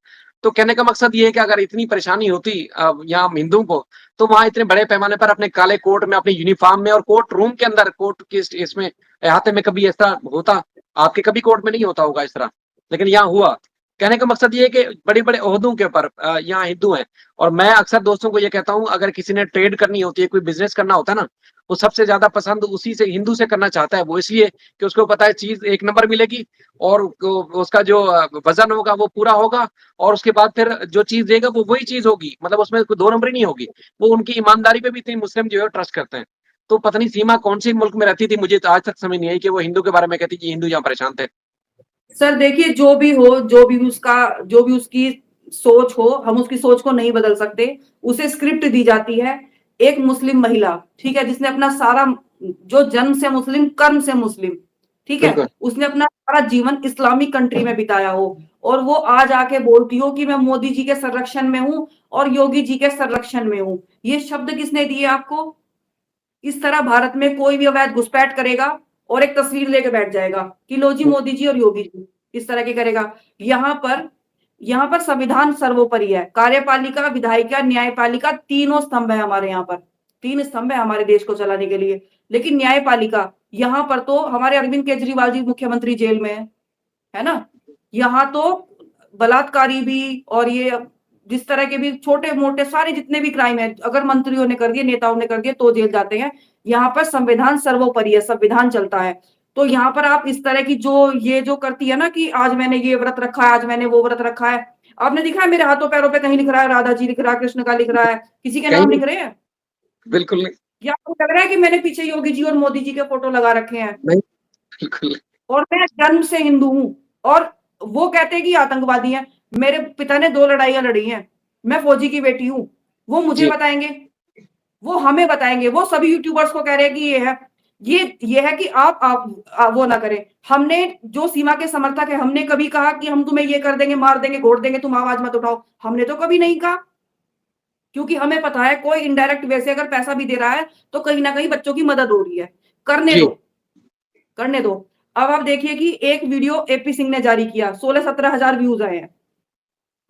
तो कहने का मकसद ये है कि अगर इतनी परेशानी होती यहाँ हिंदुओं को, तो वहां इतने बड़े पैमाने पर अपने काले कोट में, अपनी यूनिफॉर्म में और कोर्ट रूम के अंदर, कोर्ट की इसमें अहाते में कभी ऐसा होता? आपके कभी कोर्ट में नहीं होता होगा इस तरह, लेकिन यहाँ हुआ। कहने का मकसद ये है कि बड़े बड़े ओहदों के ऊपर यहाँ हिंदू हैं। और मैं अक्सर दोस्तों को ये कहता हूँ, अगर किसी ने ट्रेड करनी होती है, कोई बिजनेस करना होता है ना, वो सबसे ज्यादा पसंद उसी से, हिंदू से करना चाहता है। वो इसलिए कि उसको पता है चीज एक नंबर मिलेगी, और उसका जो वजन होगा वो पूरा होगा, और उसके बाद फिर जो चीज देगा वो वही चीज होगी, मतलब उसमें कोई दो नंबरी नहीं होगी। वो उनकी ईमानदारी पे भी इतनी मुस्लिम जो है ट्रस्ट करते हैं। तो पता नहीं सीमा कौन सी मुल्क में रहती थी, मुझे तो आज तक समझ नहीं आई कि वो हिंदू के बारे में कहती थी हिंदू यहाँ परेशान थे। सर देखिए, जो भी हो, जो भी उसकी सोच हो, हम उसकी सोच को नहीं बदल सकते। उसे स्क्रिप्ट दी जाती है। एक मुस्लिम महिला, ठीक है, जिसने अपना सारा, जो जन्म से मुस्लिम, कर्म से मुस्लिम, ठीक है, बिल्कुल। उसने अपना सारा जीवन इस्लामिक कंट्री में बिताया हो, और वो आज आके बोलती हो कि मैं मोदी जी के संरक्षण में हूं और योगी जी के संरक्षण में हूं। ये शब्द किसने दिए आपको? इस तरह भारत में कोई भी अवैध घुसपैठ करेगा और एक तस्वीर लेके बैठ जाएगा कि लो जी मोदी जी और योगी जी, इस तरह के करेगा। यहाँ पर यहाँ पर संविधान सर्वोपरि है। कार्यपालिका, विधायिका, न्यायपालिका, तीनों स्तंभ है हमारे यहाँ पर। 3 स्तंभ है हमारे देश को चलाने के लिए। लेकिन न्यायपालिका, यहाँ पर तो हमारे अरविंद केजरीवाल जी मुख्यमंत्री जेल में है ना? यहाँ तो बलात्कारी भी, और ये जिस तरह के भी छोटे मोटे सारे जितने भी क्राइम है, अगर मंत्रियों ने कर दिए, नेताओं ने कर दिए, तो जेल जाते हैं। यहाँ पर संविधान सर्वोपरि है, संविधान चलता है। तो यहाँ पर आप इस तरह की जो करती है ना कि आज मैंने ये व्रत रखा है, आज मैंने वो व्रत रखा है। आपने दिखा है मेरे हाथों पैरों पे कहीं लिख रहा है राधा जी लिख रहा है, कृष्ण का लिख रहा है, किसी के कहीं नाम नहीं, लिख रहे हैं? बिल्कुल नहीं। या आपको लग रहा है कि मैंने पीछे योगी जी और मोदी जी के फोटो लगा रखे हैं? नहीं, बिल्कुल नहीं। और मैं जन्म से हिंदू हूं। और वो कहते हैं कि आतंकवादी हैं। मेरे पिता ने 2 लड़ाइयां लड़ी हैं। मैं फौजी की बेटी हूं। वो मुझे जी बताएंगे, वो हमें बताएंगे, वो सभी यूट्यूबर्स को कह रहे हैं कि ये है। ये है कि आप वो ना करें। हमने जो सीमा के समर्थक है, हमने कभी कहा कि हम तुम्हें ये कर देंगे, मार देंगे, घोड़ देंगे, तुम आवाज मत उठाओ? हमने तो कभी नहीं कहा। क्योंकि हमें पता है कोई इनडायरेक्ट वे से अगर पैसा भी दे रहा है तो कहीं ना कहीं बच्चों की मदद हो रही है। करने जी दो, करने दो। अब आप देखिए कि एक वीडियो एपी सिंह ने जारी किया, 16-17 हजार व्यूज आए हैं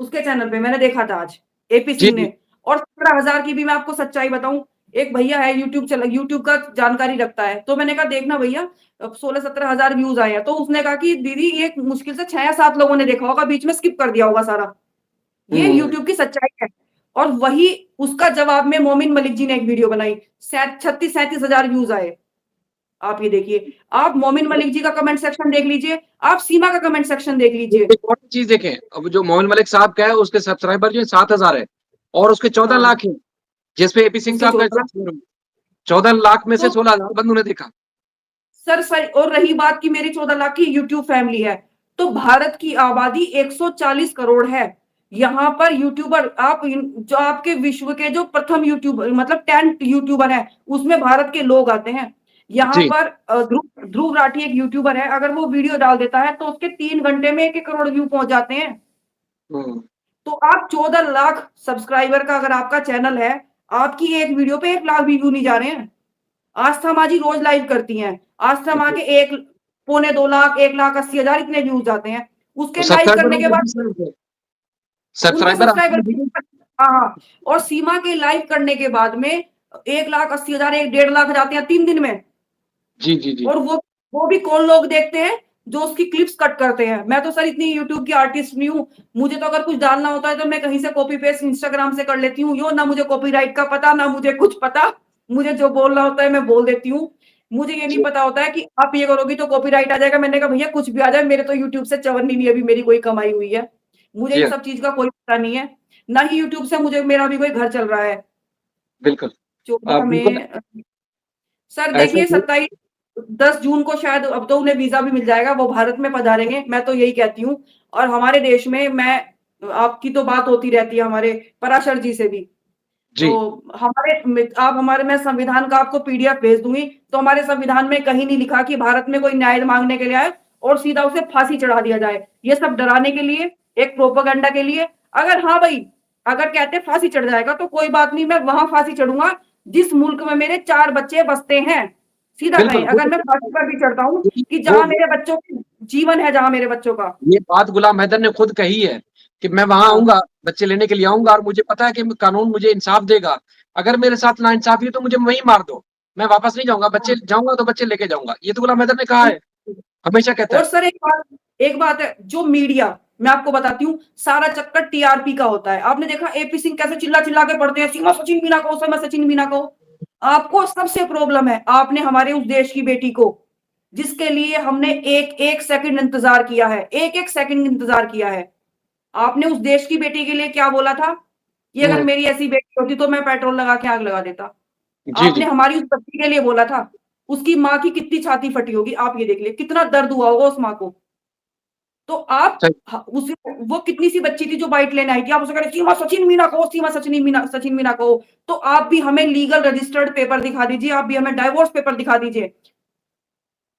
उसके चैनल पे, मैंने देखा था आज, एपी जी सिंह जी ने। और 17 हजार की भी मैं आपको सच्चाई बताऊं, एक भैया है यूट्यूब का जानकारी रखता है, तो मैंने कहा देखना भैया, 16-17 हजार व्यूज आए हैं। तो उसने कहा कि दीदी ये मुश्किल से 6 या 7 लोगों ने देखा होगा, बीच में स्किप कर दिया होगा सारा। ये हम्म यूट्यूब की सच्चाई है। और वही उसका जवाब में मोमिन मलिक जी ने एक वीडियो बनाई, 36-37 हजार व्यूज आए। आप ये देखिए, आप मोमिन मलिक जी का कमेंट सेक्शन देख लीजिए, आप सीमा का कमेंट सेक्शन देख लीजिए। एक और चीज देखें, अब जो मोहन मलिक साहब का है उसके सब्सक्राइबर जो 7,000 है और उसके 14 लाख हाँ, है, जिसपे एपी सिंह उसके साहब का 14 14 लाख में से तो 16,000 बंधु ने देखा। सर, और रही बात कि मेरी 14 लाख की यूट्यूब फैमिली है, तो भारत की आबादी 140 करोड़ है। यहाँ पर यूट्यूबर, जो आपके विश्व के जो प्रथम यूट्यूबर, मतलब 10 यूट्यूबर है, उसमें भारत के लोग आते हैं। यहाँ जी पर ध्रुव ध्रुव राठी एक यूट्यूबर है, अगर वो वीडियो डाल देता है तो उसके 3 घंटे में 1-1 करोड़ व्यू पहुंच जाते हैं। हम्म तो आप 14 लाख सब्सक्राइबर का अगर आपका चैनल है, आपकी एक वीडियो पे 1 लाख भी व्यू नहीं जा रहे हैं। आस्था माँ जी रोज लाइव करती हैं, आस्था माँ के 1-1.25 लाख, 1,80,000 इतने व्यूज जाते हैं। तो उसके लाइव सब्सक्राइबर करने के बाद उनके सब्सक्राइबर सब्सक्राइबर, हाँ हाँ, और सीमा के लाइव करने के बाद में 1,80,000, 1-1.5 लाख जाते हैं 3 दिन में। जी जी जी और वो भी कौन लोग देखते हैं? जो उसकी क्लिप्स कट करते हैं। मैं तो सर इतनी यूट्यूब की आर्टिस्ट नहीं हूँ, मुझे तो अगर कुछ डालना होता है तो मैं कहीं से कॉपी पेस्ट इंस्टाग्राम से कर लेती हूँ। यो ना मुझे कॉपीराइट का पता, ना मुझे कुछ पता। मुझे जो बोलना होता है मैं बोल देती हूँ। मुझे ये नहीं जी पता होता है कि आप ये करोगी तो कॉपीराइट आ जाएगा। मैंने कहा भैया कुछ भी आ जाए, मेरे तो यूट्यूब से चवन्नी नहीं अभी मेरी कोई कमाई हुई है। मुझे जी इन हाँ, सब चीज का कोई पता नहीं है। ना ही यूट्यूब से मुझे मेरा भी कोई घर चल रहा है। बिल्कुल 14 बिल्कुल में सर ऐसा देखिए, ही 27-10 जून को शायद, अब तो उन्हें वीजा भी मिल जाएगा, वो भारत में पधारेंगे, मैं तो यही कहती हूँ। और हमारे देश में मैं, आपकी तो बात होती रहती है हमारे पराशर जी से भी। तो जी आप हमारे, मैं संविधान का आपको पीडीएफ भेज दूंगी। तो हमारे संविधान में कहीं नहीं लिखा कि भारत में कोई न्याय मांगने के लिए आए और सीधा उसे फांसी चढ़ा दिया जाए। ये सब डराने के लिए, एक प्रोपेगेंडा के लिए। अगर हाँ भाई, अगर कहते फांसी चढ़ जाएगा तो कोई बात नहीं, मैं वहां फांसी चढ़ूंगा जिस मुल्क में मेरे 4 बच्चे बसते हैं। सीधा बिल्कुल कहें, अगर मैं फांसी पर भी चढ़ता हूँ कि वो जहां मेरे बच्चों की जीवन है, जहां मेरे बच्चों का। ये बात गुलाम हैदर ने खुद कही है कि मैं वहां हाँ, आऊंगा, बच्चे लेने के लिए आऊंगा और मुझे पता है कि कानून मुझे इंसाफ देगा। अगर मेरे साथ नाइंसाफी है तो मुझे वहीं मार दो, मैं वापस नहीं जाऊंगा, बच्चे हाँ, जाऊंगा तो बच्चे लेके जाऊंगा। ये तो गुलाम हैदर ने कहा है, हमेशा कहता और है। सर एक बात है, जो मीडिया, मैं आपको बताती हूँ, सारा चक्कर टीआरपी का होता है। आपने देखा एपी सिंह कैसे चिल्ला चिल्ला के पढ़ते हैं, सीमा सचिन मीना को, सीमा सचिन मीना को। आपको सबसे प्रॉब्लम है, आपने हमारे उस देश की बेटी को, जिसके लिए हमने एक एक सेकंड इंतजार किया है, एक एक सेकंड इंतजार किया है। आपने उस देश की बेटी के लिए क्या बोला था कि अगर हम्म मेरी ऐसी बेटी होती तो मैं पेट्रोल लगा के आग लगा देता। जी आपने जी हमारी उस बच्ची के लिए बोला था। उसकी माँ की कितनी छाती फटी होगी, आप ये देख लिए, कितना दर्द हुआ होगा उस माँ को। तो आप, सही उसे, वो कितनी सी बच्ची थी जो बाइट लेने आई थी, आप उसे कह रहे सीमा सचिन मीना को, सीमा सचिन मीना को। तो आप भी हमें लीगल रजिस्टर्ड पेपर दिखा दीजिए, आप भी हमें डाइवोर्स पेपर दिखा दीजिए।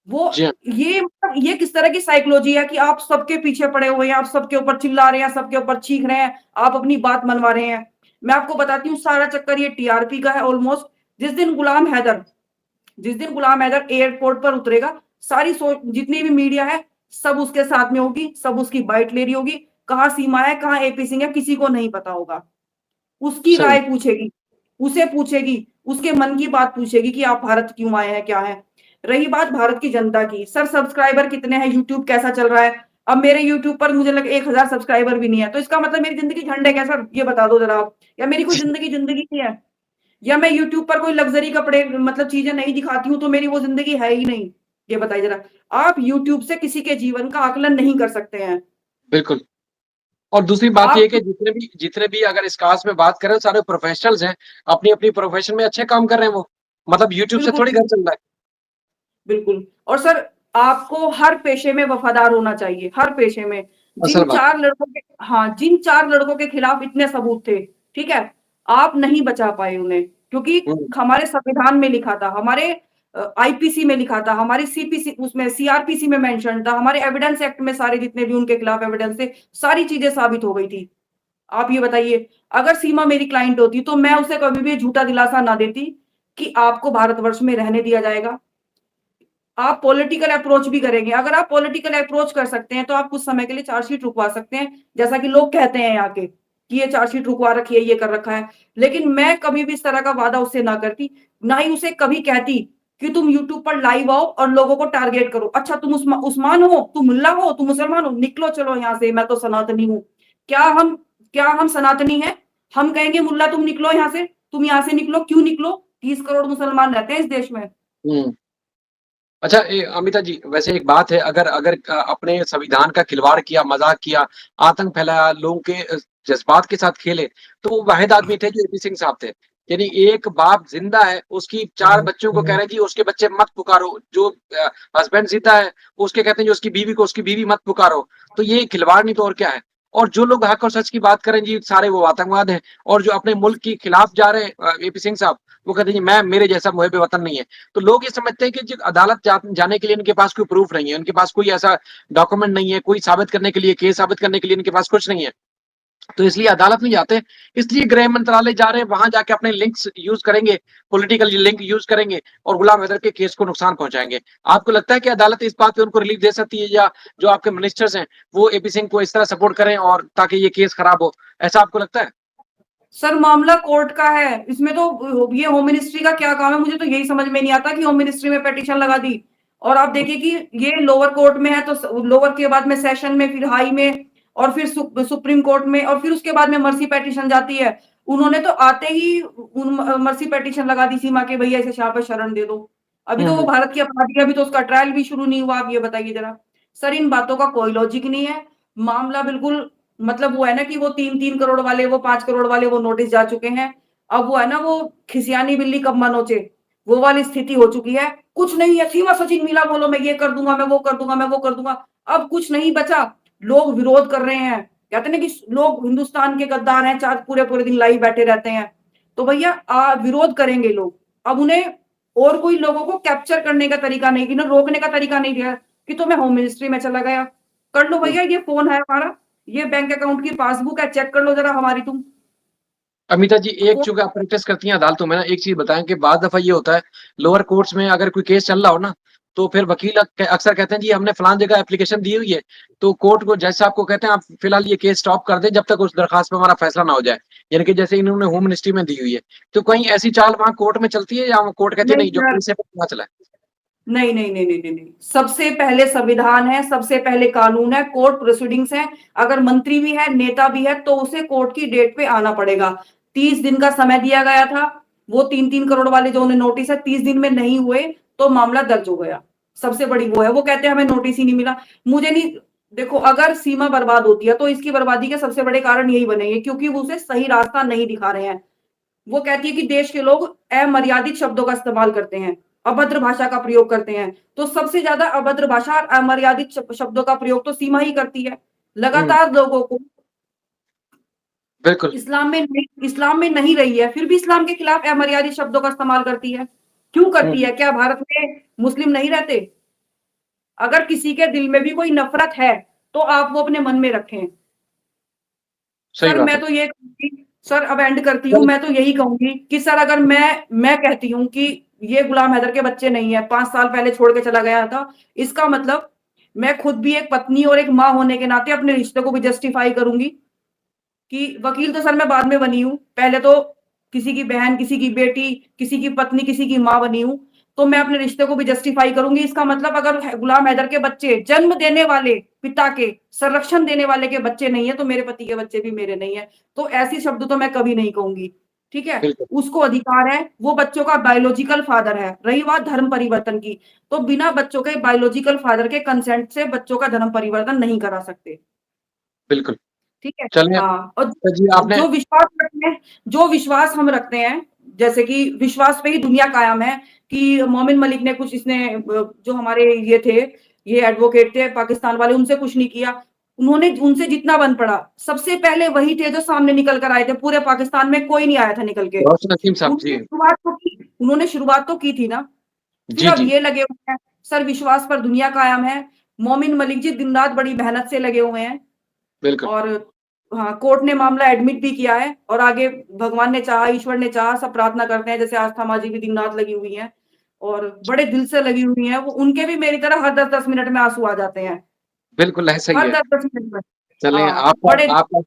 वो, जी हाँ ये मतलब ये किस तरह की साइकोलॉजी है कि आप सबके पीछे पड़े हुए हैं, आप सबके ऊपर चिल्ला रहे हैं, सबके ऊपर चीख रहे हैं, आप अपनी बात मनवा रहे हैं। मैं आपको बताती हूँ, सारा चक्कर ये टीआरपी का है ऑलमोस्ट। जिस दिन गुलाम हैदर जिस दिन गुलाम हैदर एयरपोर्ट पर उतरेगा, सारी जितनी भी मीडिया है, सब उसके साथ में होगी, सब उसकी बाइट ले रही होगी। कहाँ सीमा है, कहाँ एपी सिंह है, किसी को नहीं पता होगा। उसकी सही राय पूछेगी, उसे पूछेगी, उसके मन की बात पूछेगी कि आप भारत क्यों आए हैं, क्या है। रही बात भारत की जनता की, सर सब्सक्राइबर कितने हैं, यूट्यूब कैसा चल रहा है? अब मेरे यूट्यूब पर मुझे लगे 1,000 सब्सक्राइबर भी नहीं है, तो इसका मतलब मेरी जिंदगी झंड है क्या सर? ये बता दो जरा आप। या मेरी कोई जिंदगी नहीं है? या मैं यूट्यूब पर कोई लग्जरी कपड़े, मतलब चीजें नहीं दिखाती हूँ तो मेरी वो जिंदगी है ही नहीं? ये बताइए जरा। आप यूट्यूब से किसी के जीवन का आकलन नहीं कर सकते हैं। बिल्कुल। और दूसरी बात ये है आप, कि जितने भी अगर इस कास्ट में बात करें, सारे प्रोफेशनल्स हैं, अपनी अपनी प्रोफेशन में अच्छे काम कर रहे हैं वो, मतलब यूट्यूब से बिल्कुल, थोड़ी घर चल रहा है। बिल्कुल। और सर आपको हर पेशे में वफादार होना चाहिए, हर पेशे में। असल बात जिन 4 लड़कों के खिलाफ इतने सबूत थे, ठीक है? आप नहीं बचा पाए उन्हें, क्योंकि है। हमारे संविधान में लिखा था, हमारे आईपीसी में लिखा था, हमारी सीपीसी उसमें सीआरपीसी में मेंशन था, हमारे एविडेंस एक्ट में सारे जितने भी उनके खिलाफ एविडेंस थे, सारी चीज़ें साबित हो गई थी। आप ये बताइए, अगर सीमा मेरी क्लाइंट होती तो मैं उसे कभी भी झूठा दिलासा ना देती कि आपको भारतवर्ष में रहने दिया जाएगा। आप पॉलिटिकल अप्रोच भी करेंगे। अगर आप पॉलिटिकल अप्रोच कर सकते हैं, तो आप कुछ समय के लिए चार्जशीट रुकवा सकते हैं, जैसा कि लोग कहते हैं यहाँ के, कि ये चार्जशीट रुकवा रखी है, ये कर रखा है। लेकिन मैं कभी भी इस तरह का वादा उससे ना करती, ना ही उसे कभी कहती कि तुम यूट्यूब पर लाइव आओ और लोगों को टारगेट करो। अच्छा, तुम उस्मान हो, तुम मुल्ला हो, तुम मुसलमान हो, निकलो चलो यहाँ से, मैं तो सनातनी हूँ। क्या हम क्या हम सनातनी हैं? हम कहेंगे मुल्ला तुम निकलो यहाँ से, तुम यहाँ से निकलो, क्यों निकलो? 30 करोड़ मुसलमान रहते हैं इस देश में। हुँ। अच्छा अमिता जी, वैसे एक बात है अगर अगर अपने संविधान का खिलवाड़ किया, मज़ाक किया, आतंक फैलाया, लोगों के जज़्बात के साथ खेले, तो वो वाहिद आदमी थे जो एपी सिंह साहब थे। यानी एक बाप ज़िंदा है, उसकी 4 बच्चों को कह रहे हैं जी उसके बच्चे मत पुकारो, जो हस्बैंड ज़िंदा है, उसके कहते हैं जो उसकी बीवी को उसकी बीवी मत पुकारो। तो ये खिलवाड़ नहीं तो और क्या है? और जो लोग हक और सच की बात करें जी, सारे वो आतंकवाद हैं और जो अपने मुल्क के खिलाफ जा रहे हैं एपी सिंह साहब, वो कहते हैं जी मैं मेरे जैसा मुहिब वतन नहीं है। तो लोग ये समझते हैं कि जो अदालत जाने के लिए इनके पास कोई प्रूफ नहीं है, उनके पास कोई ऐसा डॉक्यूमेंट नहीं है, कोई साबित करने के लिए, केस साबित करने के लिए इनके पास कुछ नहीं है। तो इसलिए अदालत नहीं जाते, इसलिए गृह मंत्रालय जा रहे हैं, वहां जाके अपने लिंक्स यूज करेंगे, पॉलिटिकल लिंक यूज करेंगे और गुलाम हैदर के केस को नुकसान पहुंचाएंगे। आपको लगता है कि अदालत इस बात पे उनको रिलीफ दे सकती है या जो आपके मिनिस्टर्स हैं वो एपी सिंह को इस तरह सपोर्ट करें और ताकि ये केस खराब हो, ऐसा आपको लगता है? सर, मामला कोर्ट का है, इसमें तो ये होम मिनिस्ट्री का क्या काम है? मुझे तो यही समझ में नहीं आता कि होम मिनिस्ट्री में पिटीशन लगा दी और आप देखिए कि ये लोअर कोर्ट में है, तो लोअर के बाद में सेशन में, फिर हाई में, और फिर सुप्रीम कोर्ट में, और फिर उसके बाद में मर्सी पिटीशन जाती है। उन्होंने तो आते ही मर्सी पिटीशन लगा दी सीमा के, भैया इसे यहाँ पे शरण दे दो। अभी तो वो हम्म। भारत की अपराधी है, अभी तो उसका ट्रायल भी शुरू नहीं हुआ। आप ये बताइए जरा। सर, इन बातों का कोई लॉजिक नहीं है। मामला बिल्कुल, मतलब वो है ना कि वो 3-3 करोड़ वाले, वो 5 करोड़ वाले, वो नोटिस जा चुके हैं। अब वो है ना, वो खिसियानी बिल्ली कब मनोचे, वो वाली स्थिति हो चुकी है। कुछ नहीं है, सीमा सचिन मिला, बोलो मैं ये कर दूंगा, मैं वो कर दूंगा, मैं वो कर दूंगा। अब कुछ नहीं बचा। लोग विरोध कर रहे हैं, कहते हैं ना कि लोग हिंदुस्तान के गद्दार हैं, चार पूरे पूरे दिन लाइव बैठे रहते हैं। तो भैया विरोध करेंगे लोग। अब उन्हें और कोई लोगों को कैप्चर करने का तरीका नहीं, इन्हें रोकने का तरीका नहीं दिया कि तो मैं होम मिनिस्ट्री में चला गया। कर लो भैया, ये फोन है हमारा, ये बैंक अकाउंट की पासबुक है, चेक कर लो जरा हमारी तुम। अमिता जी, एक को- चूंकि आप प्रैक्टिस करती हैं अदालतों में ना, एक चीज बताएं कि बाद दफा ये होता है लोअर कोर्ट्स में अगर कोई केस चल रहा हो ना, तो फिर वकील अक्सर कहते हैं जी हमने फलान जगह एप्लीकेशन दी हुई है, तो कोर्ट को जज साहब को कहते हैं आप फिलहाल ये केस स्टॉप कर दें जब तक उस दरखास्त पे हमारा फैसला ना हो जाए। यानी कि जैसे इन्होंने होम मिनिस्ट्री में दी हुई है, तो कहीं ऐसी चाल वहां कोर्ट में चलती है या वो कोर्ट कहती है नहीं नहीं जो सर, केस है वो चला है? नहीं नहीं नहीं नहीं नहीं नहीं। सबसे पहले संविधान है, सबसे पहले कानून है, कोर्ट प्रोसीडिंग्स है। अगर मंत्री भी है, नेता भी है, तो उसे कोर्ट की डेट पे आना पड़ेगा। 30 दिन का समय दिया गया था। वो 3-3 करोड़ वाले जो उन्हें नोटिस है, 30 दिन में नहीं हुए तो मामला दर्ज हो गया। सबसे बड़ी वो है, वो कहते हैं हमें नोटिस ही नहीं मिला। मुझे नहीं, देखो, अगर सीमा बर्बाद होती है तो इसकी बर्बादी के सबसे बड़े कारण यही बनेंगे, क्योंकि वो उसे सही रास्ता नहीं दिखा रहे हैं। वो कहती है कि देश के लोग अमर्यादित शब्दों का इस्तेमाल करते हैं, अभद्र भाषा का प्रयोग करते हैं। तो सबसे ज्यादा अभद्र भाषा और अमर्यादित शब्दों का प्रयोग तो सीमा ही करती है। हम्म। लगातार लोगों को बिल्कुल। इस्लाम में नहीं रही है, फिर भी इस्लाम के खिलाफ अमर्यादित शब्दों का इस्तेमाल करती है। क्यों करती हम्म। है? क्या भारत में मुस्लिम नहीं रहते? अगर किसी के दिल में भी कोई नफरत है, तो आप वो अपने मन में रखें। सही सर, बात मैं है। तो ये कहूंगी, सर अब एंड करती हूँ, चल- मैं तो यही कहूंगी कि सर, अगर मैं कहती हूँ कि ये गुलाम हैदर के बच्चे नहीं है, 5 साल पहले छोड़ के चला गया था, इसका मतलब मैं खुद भी एक पत्नी और एक माँ होने के नाते अपने रिश्ते को भी जस्टिफाई करूंगी। कि वकील तो सर मैं बाद में बनी हूँ, पहले तो किसी की बहन, किसी की बेटी, किसी की पत्नी, किसी की माँ बनी हूँ। तो मैं अपने रिश्ते को भी जस्टिफाई करूंगी। इसका मतलब अगर गुलाम हैदर के बच्चे जन्म देने वाले पिता के, संरक्षण देने वाले के बच्चे नहीं है, तो मेरे पति के बच्चे भी मेरे नहीं है। तो ऐसी शब्द तो मैं कभी नहीं कहूंगी। ठीक है? बिल्कुल। उसको अधिकार है, वो बच्चों का बायोलॉजिकल फादर है। रही बात धर्म परिवर्तन की, तो बिना बच्चों के बायोलॉजिकल फादर के कंसेंट से बच्चों का धर्म परिवर्तन नहीं करा सकते। बिल्कुल। ठीक है? चलिए हाँ, और जी आपने जो विश्वास हम रखते हैं, जैसे कि विश्वास पे ही दुनिया कायम है। कि मोमिन मलिक ने कुछ इसने जो हमारे ये थे, ये एडवोकेट थे पाकिस्तान वाले, उनसे कुछ नहीं किया। उन्होंने उनसे जितना बन पड़ा, सबसे पहले वही थे जो सामने निकल कर आए थे। पूरे पाकिस्तान में कोई नहीं आया था निकल के। रोशन हकीम साहब जी। उन्होंने शुरुआत तो की थी ना। फिर जी अब जी। ये लगे हुए हैं, सर विश्वास पर दुनिया कायम है। मोमिन मलिक जी दिन रात बड़ी मेहनत से लगे हुए हैं। बिल्कुल। और हाँ, कोर्ट ने मामला एडमिट भी किया है, और आगे भगवान ने चाहा, ईश्वर ने चाहा, सब प्रार्थना करते हैं। जैसे आस्था माँ जी भी दिन रात लगी हुई हैं और बड़े दिल से लगी हुई हैं। वो उनके भी मेरी तरह हर 10-10 मिनट में आंसू आ जाते हैं, बिल्कुल ऐसा ही हर है। 10-10 मिनट में। चलें, हाँ, आपका बड़े आपका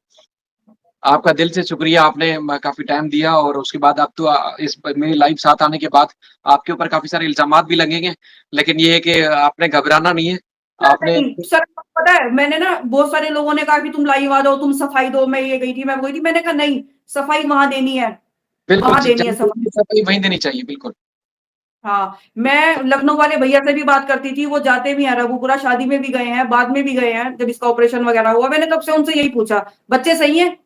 आपका दिल से शुक्रिया, आपने काफ़ी टाइम दिया और उसके बाद अब तो इस मेरे लाइव साथ आने के बाद आपके ऊपर काफ़ी सारे इल्ज़ामात भी लगेंगे, लेकिन ये है कि आपने घबराना नहीं है। सर आपने नहीं, सर पता है, मैंने ना बहुत सारे लोगों ने कहा कि तुम लाइव आ जाओ, तुम सफाई दो, मैं ये गई थी, मैं वो गई थी। मैंने कहा नहीं, सफाई वहां देनी है, बिल्कुल वहां जी, देनी है जहाँ सफाई। सफाई वहीं देनी चाहिए, बिल्कुल। हाँ, मैं लखनऊ वाले भैया से भी बात करती थी, वो जाते भी हैं रघुपुरा, शादी में भी गए हैं, बाद में भी गए हैं, जब इसका ऑपरेशन वगैरह हुआ। मैंने तब से उनसे यही पूछा, बच्चे सही हैं?